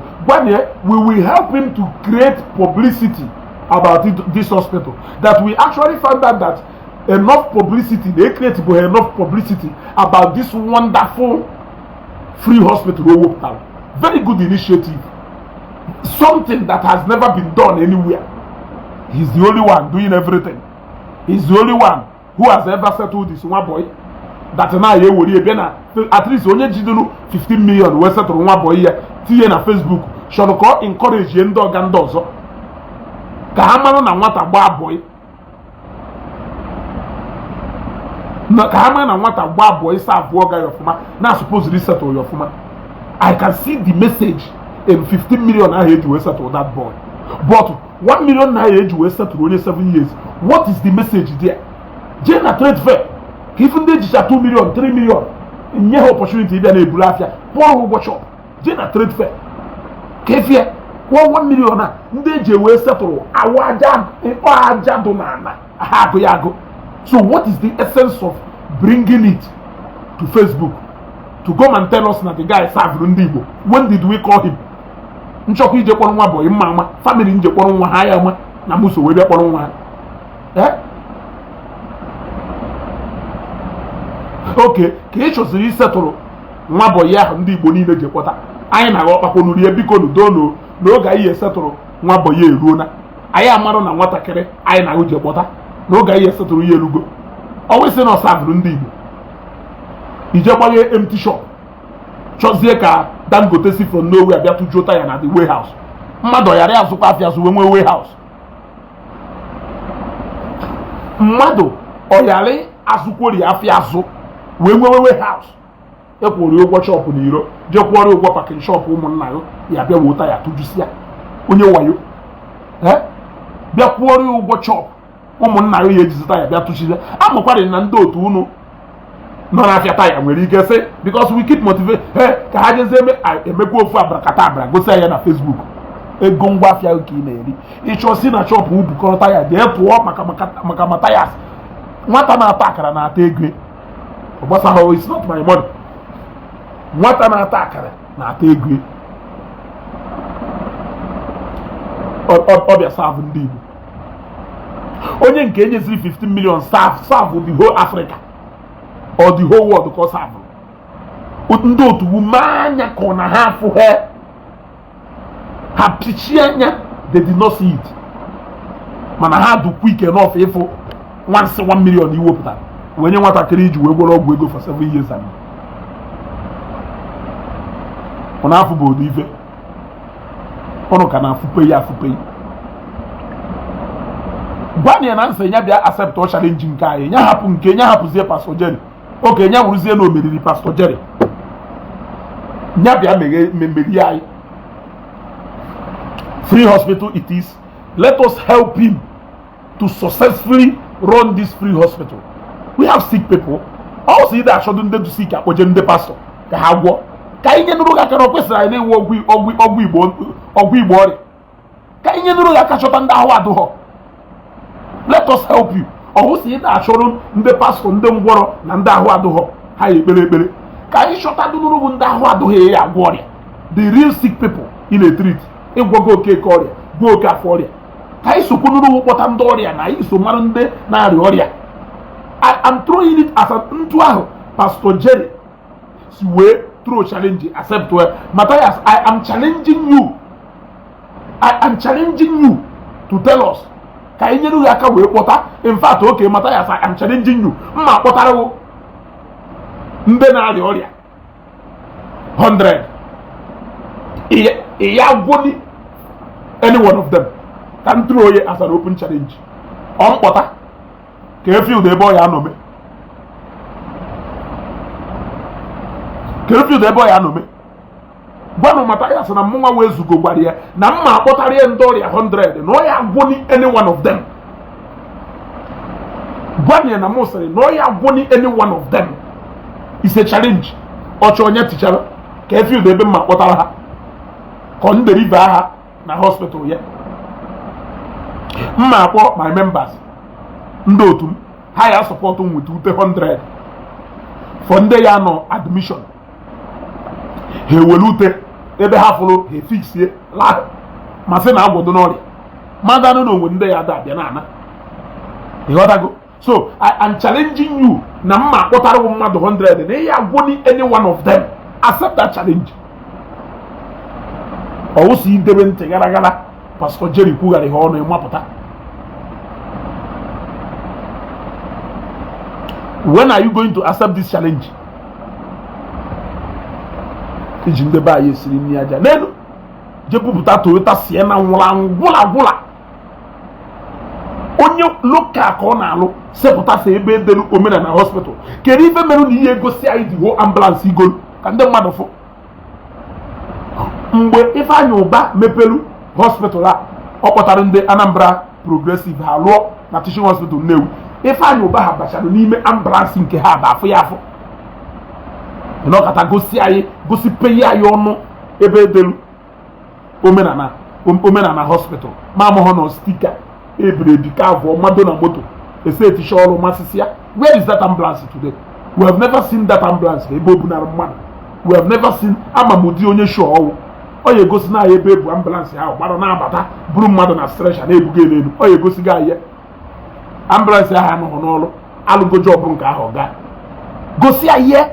we will help him to create publicity about this hospital. That we actually found out that enough publicity, they create enough publicity about this wonderful free hospital. Very good initiative. Something that has never been done anywhere. He's the only one doing everything. He's the only one who has ever settled this one boy. That now you worry again. At least only 15 million we settle one boy here. TN na Facebook. Should encourage you dog and dozo. Kahamano na nwata gba boy. Na kahamano na nwata gba boy serve woga your fuma. Now supposedly settle your fuma. I can see the message in 15 million naira to settle that boy. But 1 million naira to settle only 7 years. What is the message there? Jane a trade fair. Even they just 2 million, 3 million. In your opportunity, then a bulafia. Poor workshop. Jane a trade fair. Kefia. 1 million. They will settle. So what is the essence of bringing it to Facebook? To come and tell us that the guy is Igbo. When did we call him? Nchoku ije kwa nwa boy mama, family nje kwa nwa haya ma na muso we bia kwa nwa. Okay, ka e choziri settle nwa boy ya ndị Igbo niile je kwata. Anyị na akpakọ nuri ebiko no dono n'oge anyị settle nwa boy ya eruo na. Anyị amarụ na nwatakịrị anyị na uje kwata n'oge anyị settle ya erugo. Always say no serve ndị Igbo. Ije kwa ye empty shop. Chozie ka Dangote si from nowhere bịa to jota ya na the warehouse. Mmadụ yara azụkwa afịa azụ nwe warehouse. Mmadụ oyari azụkwori afịa azụ wee nwe warehouse. Ekwori ụgwọ shop n'iro, jekwori ụgwọ parking shop ụmụnna ya bịa wota ya tujusi ya. Onye wayo. Bịa kwori ụgwọ shop ụmụnna ya ejizita ya bịa tujusi. Amakwari na ndị otu unu no na fiata ya nwere ike say because we keep motivate ka ha jeze emekwa ofu abrakata abra gosi ya na Facebook ego ngwa afia nke na-eri ịchọ si na shop ubukọrọta ya jee tụọ maka Matias nwata na-ata akara na-ata ego ọgbasa ha it's not my money nwata na-ata akara na-ata ego ọbịa serve ndị Igbo onye nke enyeziri 15 million serve the whole Africa or the whole world ka ọ serve ndị otu anya ka ọ na ha afụ ha pichie anya, they did not see it, mana ha do quick enough ịfụ 1 million iwepụtara wenye nwatakịrị iji wee gwọrọ ọgwụ ego for 7 years and ọ na-afụ bụ ife ọnụ ka na-afụpe ya gwanye na nsị nya bịa accept ọ challenge nke anyị nya hapụ nke nya hapụzie Pastor Jerry oke nya wụrụzie na omeriri Pastor Jerry nya bịa mmeri anyị. Free hospital it is. Let us help him to successfully run this free hospital. We have sick people. Also, either shouldn't them to seek a the pastor. Kahagwo. Kainye nuru ga karo kwesira ine ogwi Igbo. Kainye nuru ga kachota nda ho aduho. Let us help you. Also, either shouldn't the pastor nde ngworo na nda ho aduho. Ha ekpere. Kai shota nuru nda ho aduho ya agwori. The real sick people in a treat. Igwogo oke ọrịa go oke afọ ọrịa ka isokwu nuru kpọta ndị ọrịa na iso mara ndị na-arịa ọrịa. I am throwing it as ntụ ahụ Pastor Jerry si wee throw challenge accept well. Matias, I am challenging you to tell us ka anyị nyere aka wee kpọta. In fact, okay Matias, I am challenging you mma kpọtara ndị na-arịa ọrịa 100 iya gwoni any one of them can throw it as an open challenge on kpọta ka efield ebe ọ ya anọme gwanụ Matias na mmụnwa wee zugo gwara ya na mma akpọtara ya ndị ọrịa 100 na ọ ya gwoni any one of them. Gwanụ ya na mụ sịrị na ọ ya gwoni any one of them is a challenge. Ọchọ onye tichara ka efield ebe mma akpọtara ha kon deliver ha na hospital ya. Mma akpọ my members ndị otu ha ya support m with 100 for ndị ya nọ admission. Ha ewelute ebe ha fụrụ ha fixie la ma sị na agwọdo n'ọrịa mmadụ na onwe ndị ya da abịa na ana. Ịghọtago? So I am challenging you na mma akpọtara mmadụ 100 na ya agwọni any one of them. Accept that challenge. Also, idebe ntị gara Pastor Jerry kwugharị ha ọnụ ịmapụta. When are you going to accept this challenge? Iji ndebe anyị esiri nri aja n'elu jepụpụta Toyota Sienna gwụla onye local ka ọ na-alụ sepụta sa ebe edelu omenala hospital kedu ife merụ na ihe egosi anyị dị ho ambulance igolu ka ndị mmadụ fụ. Mgbe Ifeanyi Uba mepelu hospital a ọ kpọtara ndị Anambra Progressive ha lụọ na Teaching Hospital Nnewi. Ifeanyi Uba ha bachara n'ime ambulance nke ha ba afụ ya afụ n'ọkata gosi peyi anyị ọnụ ebe edelu omenala hospital ma amụghọ na stika ebiri ka avụọ mmadụ na moto ese etisha ọrụ masịsị ya. Where is that ambulance today? We have never seen that ambulance ebe obunara mmadụ. We have never seen amamudi onye show ọwụ ọ ya egosi na ebe ebu ambulance ahụ gbara na-abata buru mmadụ na stretcher na-ebuga n'elu. Ọ ya egosi ga ya ambulance ahụ anọghọ n'ọrụ alụgo job nke ahụ ga gosi ya.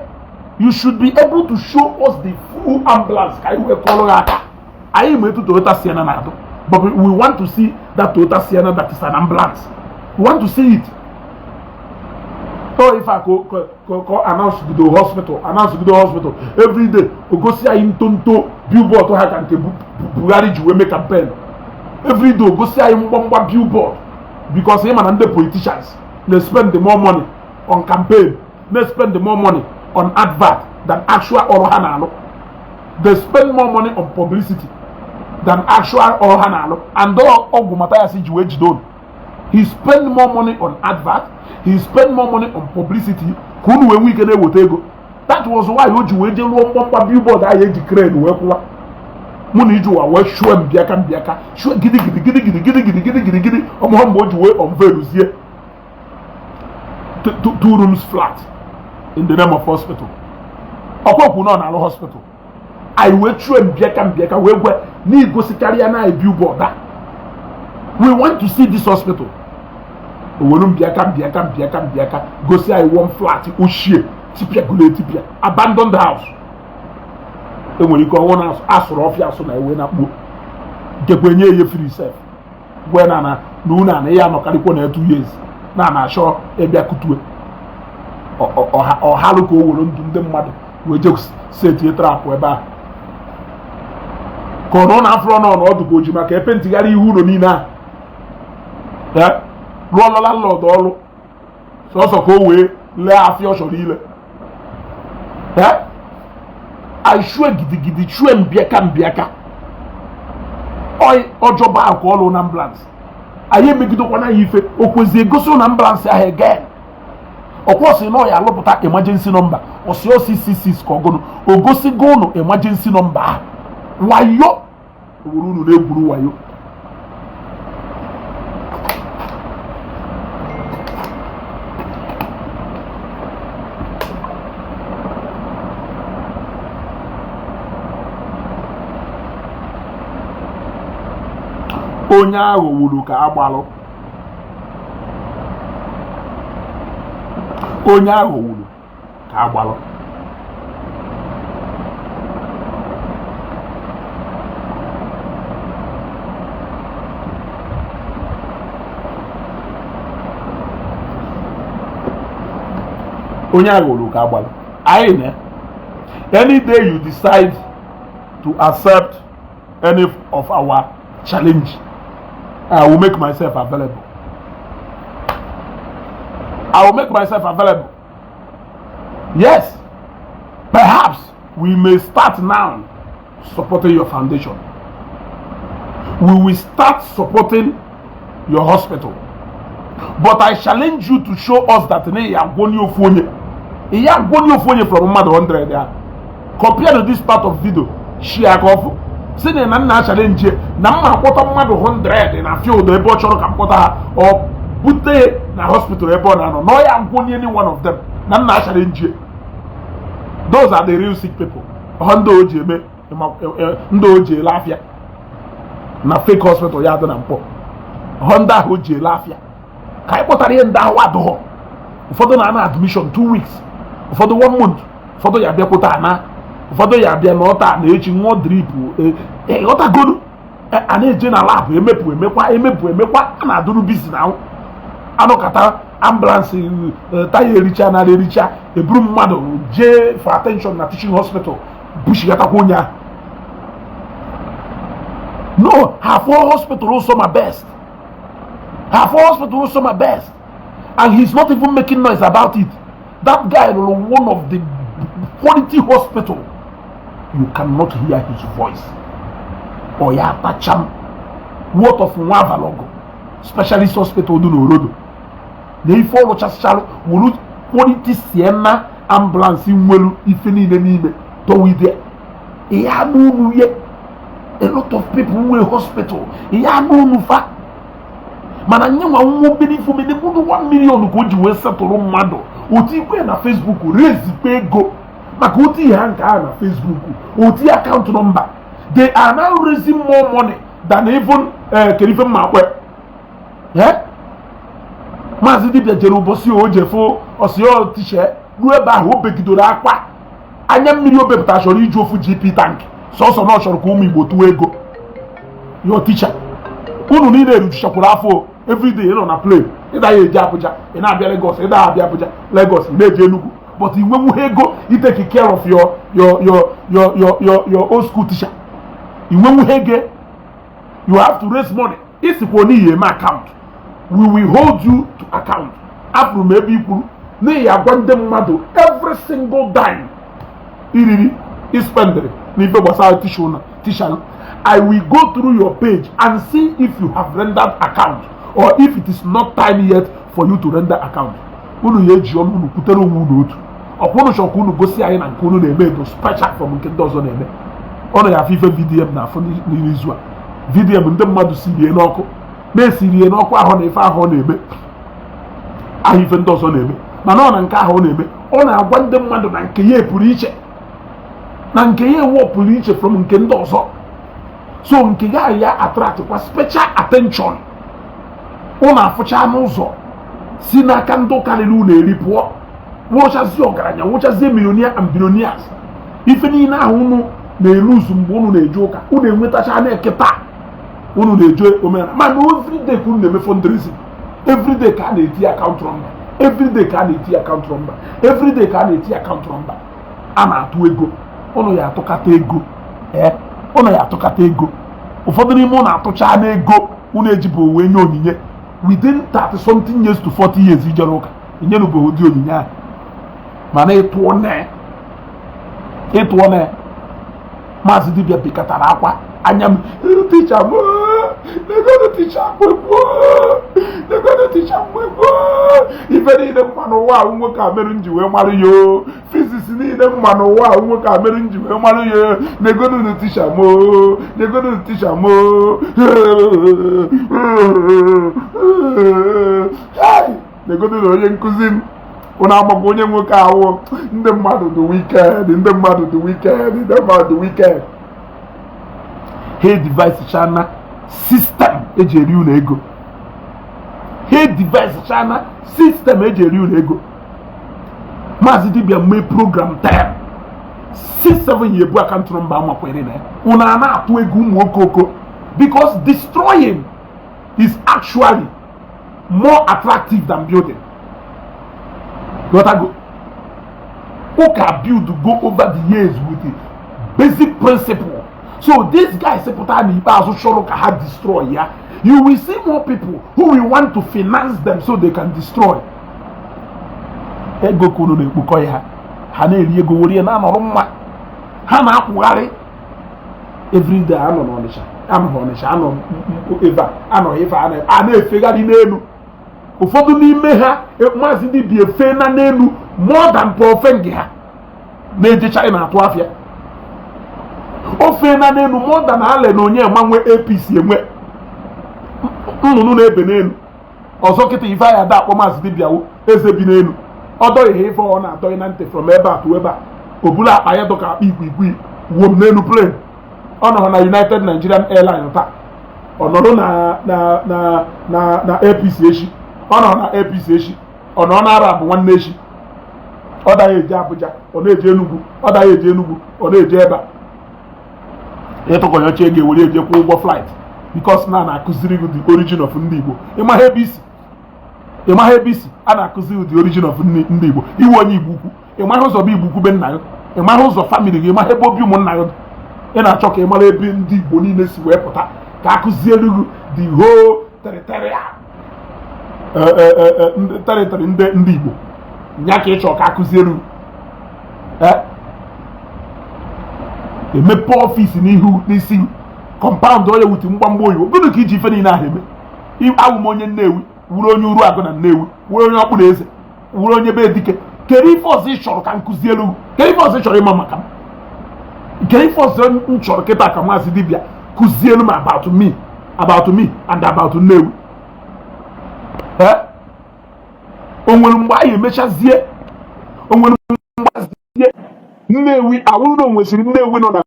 You should be able to show us the full ambulance ka anyị wee kọrọ ya aka. Anyị ma etu Toyota Sienna na-adụ, but we want to see that Toyota Sienna that is an ambulance. We want to see it. So if I go announce to the hospital every day ogosi anyị ntonto billboard ha ka nke Buhari ji wee make campaign every day ogosi anyị mgbamgba billboard because him and the politicians they spend the more money on campaign, they spend the more money on advert than actual Orohanalo. They spend more money on publicity than actual Orohanalo. And though Ogu Matias done, he spend more money on advert, he spend more money on publicity. That was why Oju billboard I declared Wekwa. Muniju were sure Biaka, sure giddy unveils here. 2 rooms flat in the name of hospital. Okwakunona hospital. I will show Biaka where need go carry a billboard. We want to see this hospital. owelu mbiaka gosi anyị one flat ochie tipia gụrụ etipia abandoned house enwere ike ọnwụ na asụrụ ọfịa asụ na ewe na kpo gekwenye ye free self gwe na unu ana ya anọkarịkwa na 2 years na achọ ịbịa kutue ọhalụ ka o were ndụ ndị mmadụ wee je setie trapụ ebe a ka ọ nọ na afọ n'ọdụ ka o ji maka epe ntigharị ihu ụlọ niile a rụọlọla lọdụ ọrụ sọsọ ka o wee lee afịa ọ chọrọ ile ashue gidigidi chue mbiaka ọjọba akwa ọrụ na ambulance anyị emegidekwana ya ife o kwezie gosi na ambulance ahụ again ọkwọsị na ya alụpụta emergency number osi 666 ka ọgụnụ o gosigo ụnụ emergency number ahụ wayo owere unu na-egwuru wayo onye ahụ wuru ka agbalụ onye ahụ wuru ka agbalụ onye ahụ wuru ka agbalụ anyị na any day you decide to accept any of our challenge I will make myself available. I will make myself available. Yes, perhaps we may start now supporting your foundation. We will start supporting your hospital. But I challenge you to show us that you are going from 100 there. Compared to this part of video, share off. Si na nna challenge na mma akwọta mmadụ 100 na field ebe ọ chọrọ ka mkpọta ha ọ bute na hospital ebe ọ na-anọ na ya ngwonye any one of them na nna challenge those are the real sick people ndị oji ele afịa na fake hospital ya dị na mpọ ndị ahụ oji ele afịa ka anyị kpọtara ihe ndị ahụ adụghọ ụfọdụ na-ana admission 2 weeks ụfọdụ 1 month ụfọdụ ya bịakwụta ana ụfọdụ ya bịa na ọta na-echi nwa drip ọtagolu a na-eje na lab emepụ emekwa a na-adụrụ bizi na anụkata ambulance taya ericha na ericha eburu mmadụ jee for attention na teaching hospital bushigatakwa onye ahụ no her four hospital also my best and he's not even making noise about it. That guy one of the quality hospital. You cannot hear his voice. Or ya pacham. What of Nwavalogo? Specialist hospital do no road. They follow chachalo. Wulu quality sienna ambulance in if you need any to we there. Ya no ye. A lot of people will hospital. Ya no fa. Mana nyewa nwo benefit me de 1 million ko ji we settle mado. Oti kwe na Facebook raise pay go. Maka oti ha nka na Facebook oti account number. They are now raising more money than even kerife makwe. Mazi dibia jere ubosi ojefo osio tishe ruo ebe ahụ obegidoro akwa anya mmiri obepụta chọrọ iju ofu GP tank sọsọ na ọ chọrọ ka ụmụ Igbo tuo ego your teacher unu niile eruchakwuru afọ everyday nọ na plane ịda ya eje Abuja ị na-abịa Lagos ịda abịa Abuja Lagos ị na-eje Enugu but i nwenwu ego i take care of your old school teacher i nwenwu ego you have to raise money isikwo n'ihi eme account we will hold you to account after maybe ikwu n'ihi agwa ndị mmadụ every single dime iriri ispendere n'ife gbasara teacher I will go through your page and see if you have rendered account or if it is not time yet for you to render account. Unu ye ji ọnụ unu kutere onwe unu otu ọkwụnụ chọkwa unu gosi anyị na nke unu na-eme edo special from nke ndị ọzọ na-eme ọ na ya afọ ife VDM na afọ n'izu a VDM ndị mmadụ sirie n'ọkụ na-esirie n'ọkụ ahụ na ife ahụ ọ na-eme ahụ ife ndị ọzọ na-eme mana ọ na nke ahụ ọ na-eme ọ na-agwa ndị mmadụ na nke ya pụrụ iche na nke ya pụrụ iche from nke ndị ọzọ so nke ya attract kwa special attention unu afụcha n'ụzọ si n'aka ndị ụka niile unu eri pụọ, nwụchazie ọgaranya, nwụchazie millionaires and billionaires. Ife niile ahụ unu na-eluzu mgbe unu na-eje ụka, unu enwetacha na-eketa unu na-eje omenala. Mana everyday ka unu na-eme fundraising, everyday ka a na-eti account number, everyday ka a na-eti account number, everyday ka a na-eti account number. A na-atụ ego, unu ya atụkata ego, unu ya atụkata ego. Ụfọdụ n'ime unu atụcha na ego unu ejibu uwe nye onyinye within 30 something years to 40 years ijere ụka inyenubeghị ụdị onyinye ahụ. Mana ịtụọ na maazị dibịa bekatara akwa anya m, ticha m negodo ticha mgbegbo ife niile mma n'ụwa ahụ nwoke a mere nji wee marụ ya, fiziks niile mma n'ụwa ahụ nwoke a mere nji wee marụ ya, negodo ticha m negodo na onye nkụzi m ụna agbagwo onye nwoke ahụ. Ndị mmadụ dị wicked. Ha device chana system eji eri unu ego. Maazị dibịa mee program time 6-7 years account number amakwere na unu a na-atụ ego ụmụ okoko, because destroying is actually more attractive than building. Go. Uka build to go over the years with the basic principle. So this guy also show how destroy. Yeah, you will see more people who will want to finance them so they can destroy. Ego kono ne bukoya. Hana ego wori na normal. Hana akwugari every day ano Onisha. Ano Eva. Ano efegari n'elu. Ụfọdụ n'ime ha maazị ndị bi efe na n'elu more than profeng ha na-eje China atụ afịa. Ofe na n'elu more than ale na onye manwe APC enwe nnụnụ na-ebe n'elu. Ọzọ kịta ife ya da akpọ maazị dibịa eze bi n'elu. Ọdọ ihe ife ọ na-atọ na ntị from ebe a to ebe a. Obula akpa ya dọka akpa igwe wom n'elu plane. Ọ nọ na United Nigerian Airlines taa. Ọ nọrọ na APC echi. Ọ nọ na APC echi, ọ nọ na Arab nwanne echi. Ọ daghị eje Abuja, ọ na-eje Enugu, ọ daghị eje Enugu, ọ na-eje ebe a. Ịtụkọnyocha ego ewere eje kwụ ụgwọ flight because na-akụziri gị the origin of ndị Igbo. Ịmaha ebe isi a na-akụziri the origin of ndị Igbo. Iwu onye Igbo ukwu, ịmaha ụzọ bụ Igbo ukwu be nna gị, ịmaha ụzọ family gị, ịmaha ebe obi ụmụnna gị. Ị na-achọ ka ị mara ebe ndị Igbo niile si wee pụta ka akụziere gị the whole territorial territory ndị Igbo. Nya ka ịchọ ka akụziere emepe ọfịs n'ihu n'isi compound onye wuti mgbamgba oyibo. Gịnị ka iji ife niile ahụ eme? Awụ m onye Nnewi, wuru onye uru agụ na Nnewi, wuru onye ọkpụ na eze, wuru onye be dike. Kedu ife ọzọ ị chọrọ ka nkụziere gị? Kedu ife ọzọ ị chọrọ ịma maka m? Kedu ife ọzọ m chọrọ kịta ka maazị dibịa kụziere m about me and about Nnewi? O nwere mgbe anyị emechazie, Nnewi awụrụ na onwesịrị Nnewi nọ na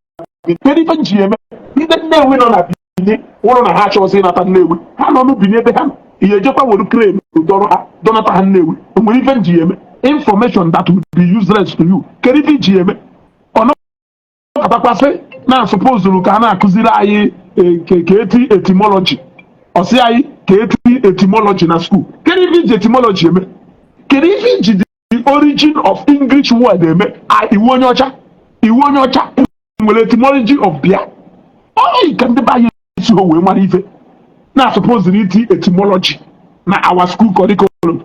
Benin. Kedu ife nji eme? Ndị Nnewi nọ na Benin ụrụ na ha achọzi ịnata Nnewi, ha nọ n'Ubini ebe ha nọ. Ihe ejekwa were krenu dọnata ha Nnewi. O nwere ife nji eme? Information that will be useless to you. Kedu ife nji eme? Ọ nọkọtakwasị na supposed ka a na-akụziri anyị ka eti etymology. Ọ sị anyị ka eti etymology na school. Kedu ife iji etymology eme? Kedu ife iji the origin of English word eme? Iwu onye ọcha nwere etymology of bịa. Ọ ka ndị be anyị esi ho wee mara ife na suppose iti etymology na our school curriculum.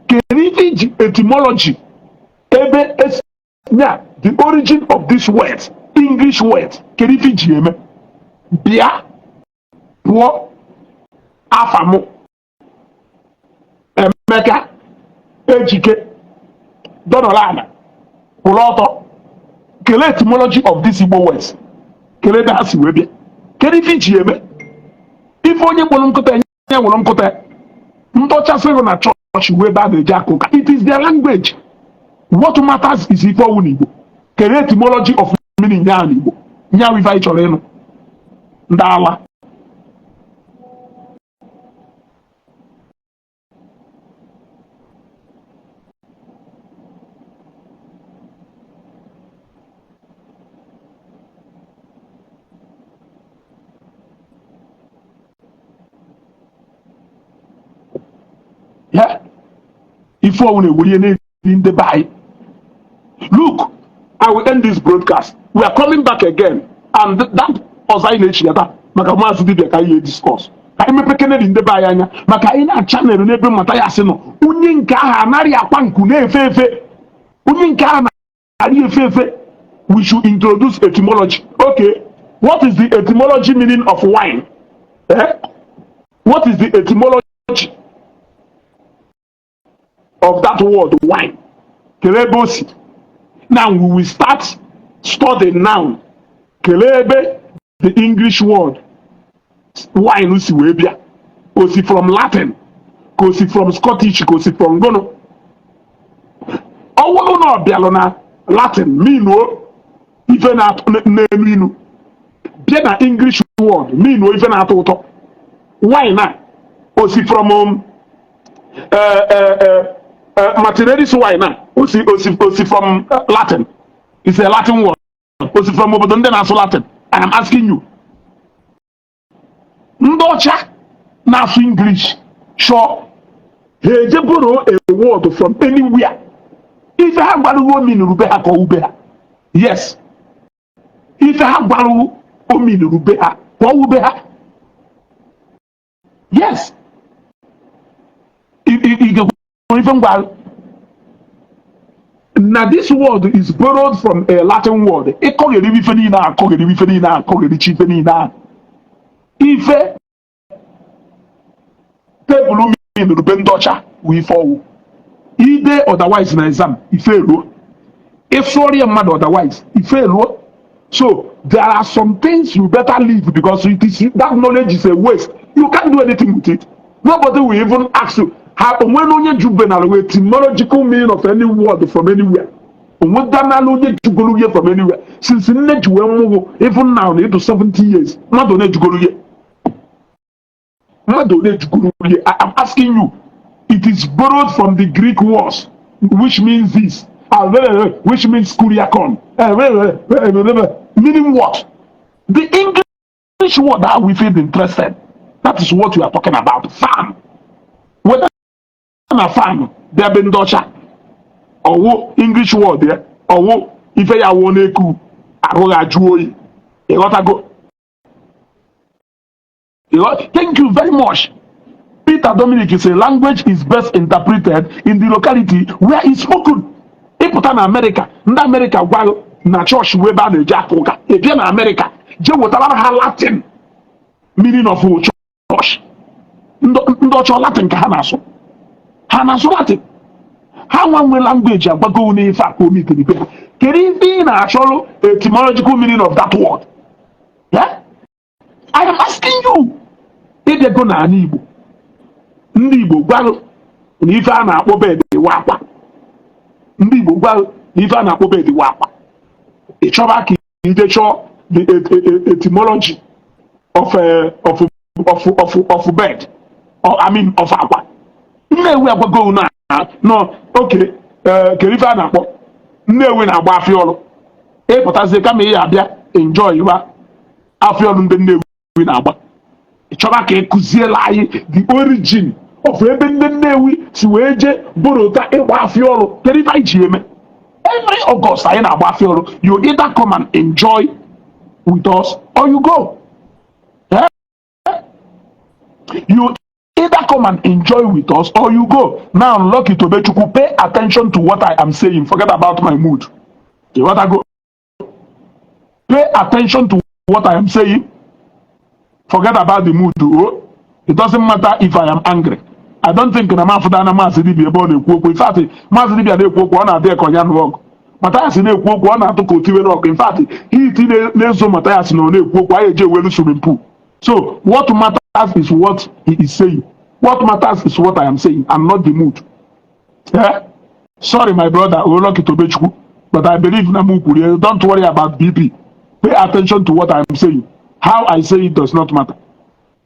Kedu ife iji etymology ebe nya the origin of this word English word kedu ife iji eme? Bịa pụọ afamu Emeka Ejike Donolana kwụrụ ọtọ kelee etymology of this Igbo words, kelee ebe ha si wee bịa. Kedu ife iji eme? Ife onye kpọrọ nkụta enye nwụrụ nkụta ntọchasịrị na chọọchị wee ebe a na-eji akụ ụka. It is their language. What matters is ife ọwụ n'Igbo. Kelee etymology of meaning ya n'Igbo. Nya wife anyị chọrọ ịnụ ndị ala. Yeah. If we in the Bible. Look, I will end this broadcast. We are coming back again. And that Ozainage Yata, Makamaz did a discourse. I am picking in the Bayana, Makaina channel, Nebe Matias, Uninka, Maria Pankune, Fefe, Uninka, Fefe. We should introduce etymology. Okay, what is the etymology meaning of wine? Eh? What is the etymology of that word wine? Kelebosi. Now we will start studying now. Kelebe, the English word. Wine usiwebia. Kosi from Latin. Kosi from Scottish. Kosi from Gono. Owolo no bialona Latin mean even at nenu. Bien na English word mean even at auto. Why not? Kosi from Mathias why not? Kosi from Latin. It's a Latin word. Kosi from Obodonde na Latin. I am asking you. Ndocha na English. Sure. He borrow a word from anywhere. If I have borrow mean rubeha ko ubeha. Yes. If I have borrow mean rubeha ko ubeha. Yes. Now this word is borrowed from a Latin word. Ife table mean rubendocha we fall. Ide otherwise in exam ife ro. If sorry a mad otherwise ife ro. So there are some things you better leave because it is that knowledge is a waste. You can't do anything with it. Nobody will even ask you how when only juvenile with etymological meaning of any word from anywhere. When from anywhere. Since even now, into 70 years, not donate to go. I am asking you, it is borrowed from the Greek words, which means this, which means kuriakon. Meaning what? The English word that we feel interested. That is what we are talking about. Farm. Whether a farm, there been Dutcha, or English word there, or if I want to go, I gotta go. Thank you very much. Peter Dominic is a language is best interpreted in the locality where it's spoken. If in America, in America, while na church we ban the Jacoga, if you're in America, je wotala ha Latin meaning of church. Ndo Latin ka hanaso. Hanaso Latin. How one language abago ni fa ko mi kini pe. Keri bi na actual etymological meaning of that word. Yeah? I am asking you. If they go na Igbo. Ndị Igbo gwarụ na ife a na-akpọ bed wakwa. Ndị Igbo gwarụ na ife a na-akpọ bed wakwa. Ị chọba ka ije chọọ the etymology of bed, or I mean of akwa. Nnewi agwago na no okay kedu ife a na-akpọ Nnewi na-agba afịọlụ. Ịpụtazie kama ị abịa enjoy wa afịọlụ ndị Nnewi na-agba. Ị chọba ka ekuziela anyị the origin of ebe ndị Nnewi si wee je borota ịgba afịọlụ. Kedu ife anyị ji eme? Every August anyị na-agba afịọlụ. You either come and enjoy with us or you go. Yeah? You either come and enjoy with us or you go. Now, Lucky Tobechukwu, pay attention to what I am saying. Forget about my mood. You want to go? Pay attention to what I am saying. Forget about the mood. Oh, it doesn't matter if I am angry. I don't think na mafudana Mazidi about the quote. In fact, Mazidi are the quote one are there Konyan work. Matias in a quote one are to cultivate rock. In fact, he did so Matias no quote why a well swimming pool. So what matters is what he is saying. What matters is what I am saying. I'm not the mood. Yeah? Sorry, my brother, Lucky Tobechukwu, but I believe Namuku. Don't worry about BP. Pay attention to what I am saying. How I say it does not matter.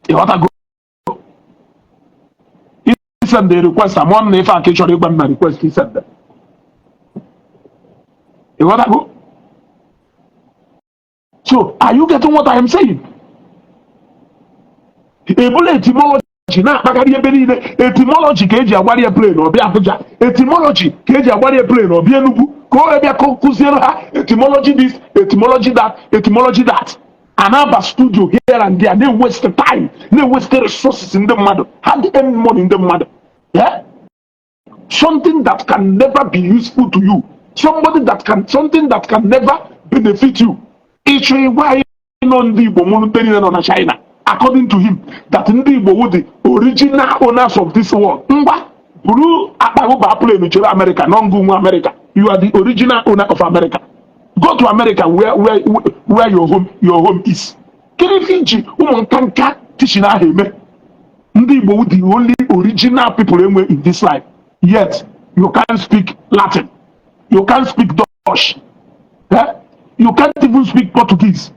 You want to go? He sent the request. I'm on if I actually got my request. He said that. You want to go? So, are you getting what I am saying? Ebola etymology na-akpagharị ebe niile. Etymology ka eji agbara ya plane ọbịa Abuja, etymology ka eji agbara ya plane ọbịa Enugu ka o bịa kụziere ha etymology this, etymology that, etymology that. Anaba studio here and there, they waste the time, they waste the resources in the mother, had the end money in the mother. Yeah? Something that can never be useful to you, something that can never benefit you. It's why on the Igbo China, according to him, that in the Igbo the original owners of this world. America, America. You are the original owner of America. Go to America where your home is. Fiji, the only original people in this life. Yet you can't speak Latin. You can't speak Dutch. Yeah? You can't even speak Portuguese.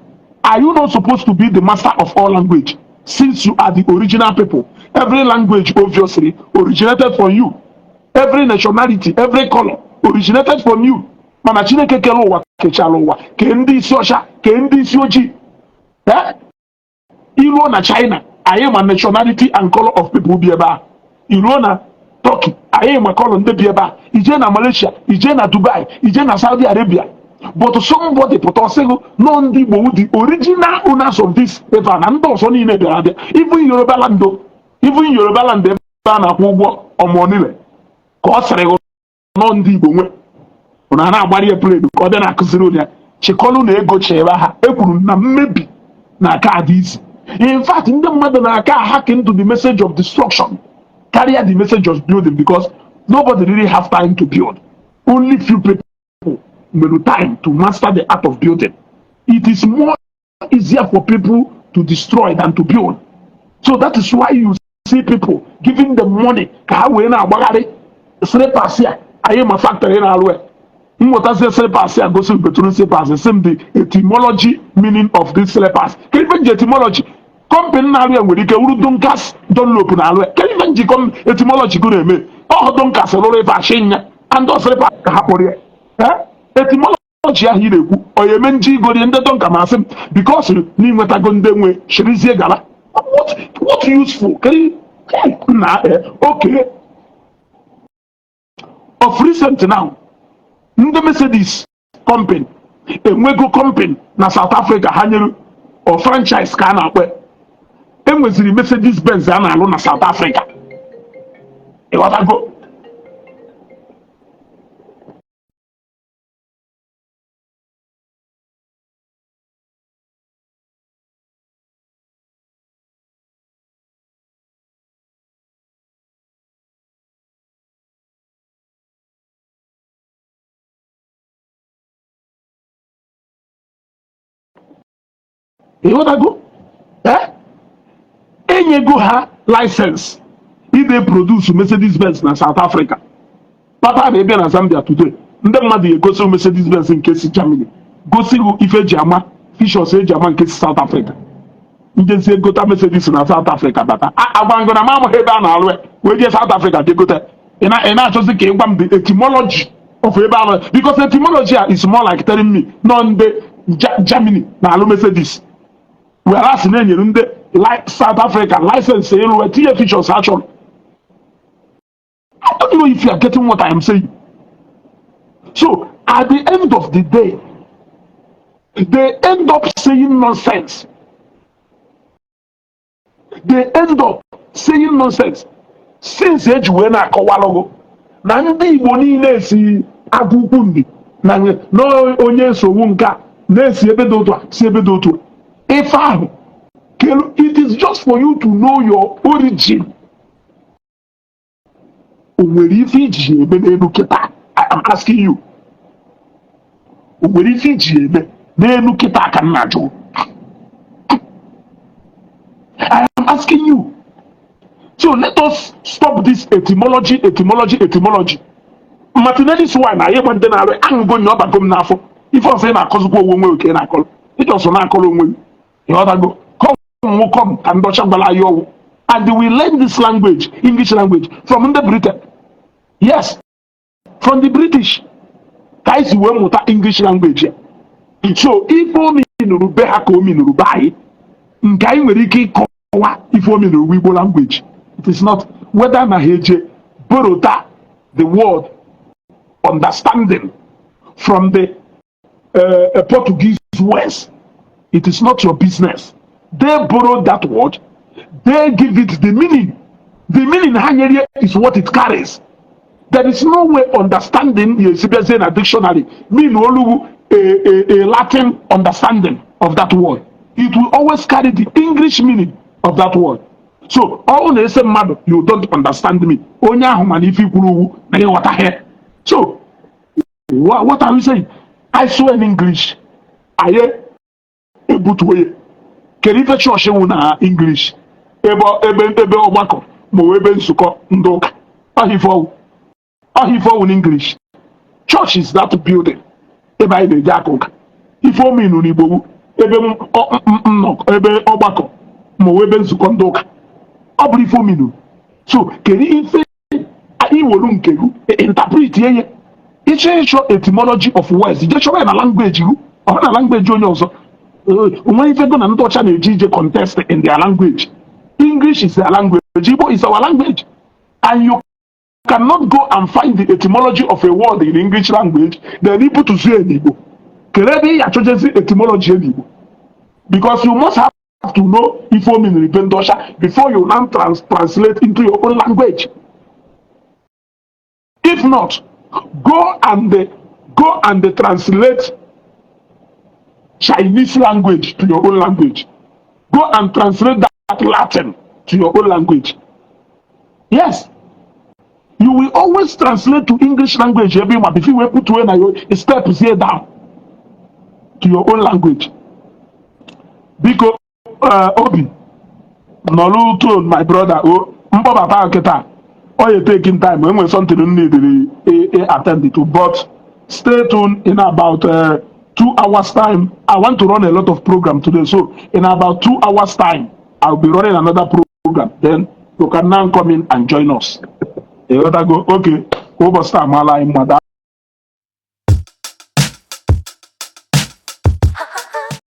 Are you not supposed to be the master of all language? Since you are the original people, every language obviously originated from you. Every nationality, every color originated from you. Mana Chineke kere ụwa kechala ụwa ke ndị isi ọcha ke ndị isi ojii. Iruo na China, anyị ma nationality and color of people bi ebe a. Iruo na Turkey, anyị ma color ndị bi ebe a. Ije na Malaysia, ije na Dubai, ije na Saudi Arabia. But somebody put us saying, no, the original owners of this river, and also in even Yoruba land, ebe a na-akwụ ụgwọ ọmụọnile ka ọ sịrị nọ ndị Igbo nwe na na-agbara ya plane ka ọ dị na-akụziri onye chịkọlụ na ego chebe ha ekwuru na mmebi na-aka adị isi. In fact, ndị mmadụ na-aka hack into the message of destruction carry the message of building because nobody really have time to build. Only few people with time to master the art of building. It is more easier for people to destroy than to build. So that is why you see people giving them money. Ka we na agbagari slippers here. I am a factory na alwe. What say slippers here? Go see between slippers. Same the etymology meaning of these slippers. Can even the etymology? Company na alwe nwere ike uru donkas don lopu na alwe. Can even the etymology go eme? Oh donkas lore fa shinya and those slippers ka hapori. Etymology ahụ na-ekwu onye eme nji igori ndị donka masị m because n'inwetago ndị nwe shirizie gala. What useful? Okay. Of recent now, ndị Mercedes company enwego company na South Africa ha nyere o franchise ka a na-akpọ enweziri Mercedes Benz a na-alụ na South Africa. Ịghọtago? Ịghọtago? Enyego ha license ide produce Mercedes Benz na South Africa. Pata na ebe na Zambia today. Ndị mmadụ egosi Mercedes Benz nke si Germany. Gosi ife eji ama features eji ama nke si South Africa. Njezi egota Mercedes na South Africa bata. Agbango na mama ebe a na-alụ wee je South Africa degote. Ị na-achọzi ka ịgwa m the etymology of ebe a because etymology is more like telling me no ndị Germany na-alụ Mercedes. Whereas in the South Africa license TF features actually. I don't know if you are getting what I am saying. So at the end of the day, they end up saying nonsense. They end up saying nonsense. Since age when I call Walogo, Nandi Boni Nesi Agukundi, no onye so wunka, Nesi Ebedoto. It is just for you to know your origin. I am asking you. I am asking you. So let us stop this etymology. Martinelli's wine, I am going up and come if I say na cause okay na call. It also not call you ought to go. Come and and we learn this language, English language, from the Britain. Yes, from the British. Guys, we want English language. So if only in Rubai, Nkai Meriki Kowa, if only in Igbo language. It is not. Whether na heje borota the word understanding from the Portuguese words. It is not your business. They borrow that word. They give it the meaning. The meaning is what it carries. There is no way understanding in a dictionary mean only a Latin understanding of that word. It will always carry the English meaning of that word. So all the same matter, you don't understand me. So what are we saying? I swear in English. I able to can even church na English. Ebe ọgbakọ ma ebe nzukọ ndị ụka. Ahifo in English. Church is that building. Ebe anyị na-eje aka ụka. Ife omenu n'Igbo ebe ọgbakọ ma ebe nzukọ ndị ụka. Ọ bụrụ ife omenu. So kedu ife iwolu nke gị interpret ye. Ịchọ etymology of words. Ije chọrọ na language gị. Ọ na language onye ọzọ. When you go and touch and contest in their language, English is their language, Igbo is our language, and you cannot go and find the etymology of a word in English language. Then Igbo to say in Igbo. Kerebi ya choose etymology in Igbo, because you must have to know Ifo mean repentosha before you now translate into your own language. If not, go and translate Chinese language to your own language. Go and translate that Latin to your own language. Yes. You will always translate to English language every month. If you will put a step here down to your own language. Because Obi, Nolu told my brother, you're taking time when something you need to attend to. But stay tuned in about 2 hours time. I want to run a lot of program today, so in about 2 hours time I'll be running another program. Then you can now come in and join us. Okay, over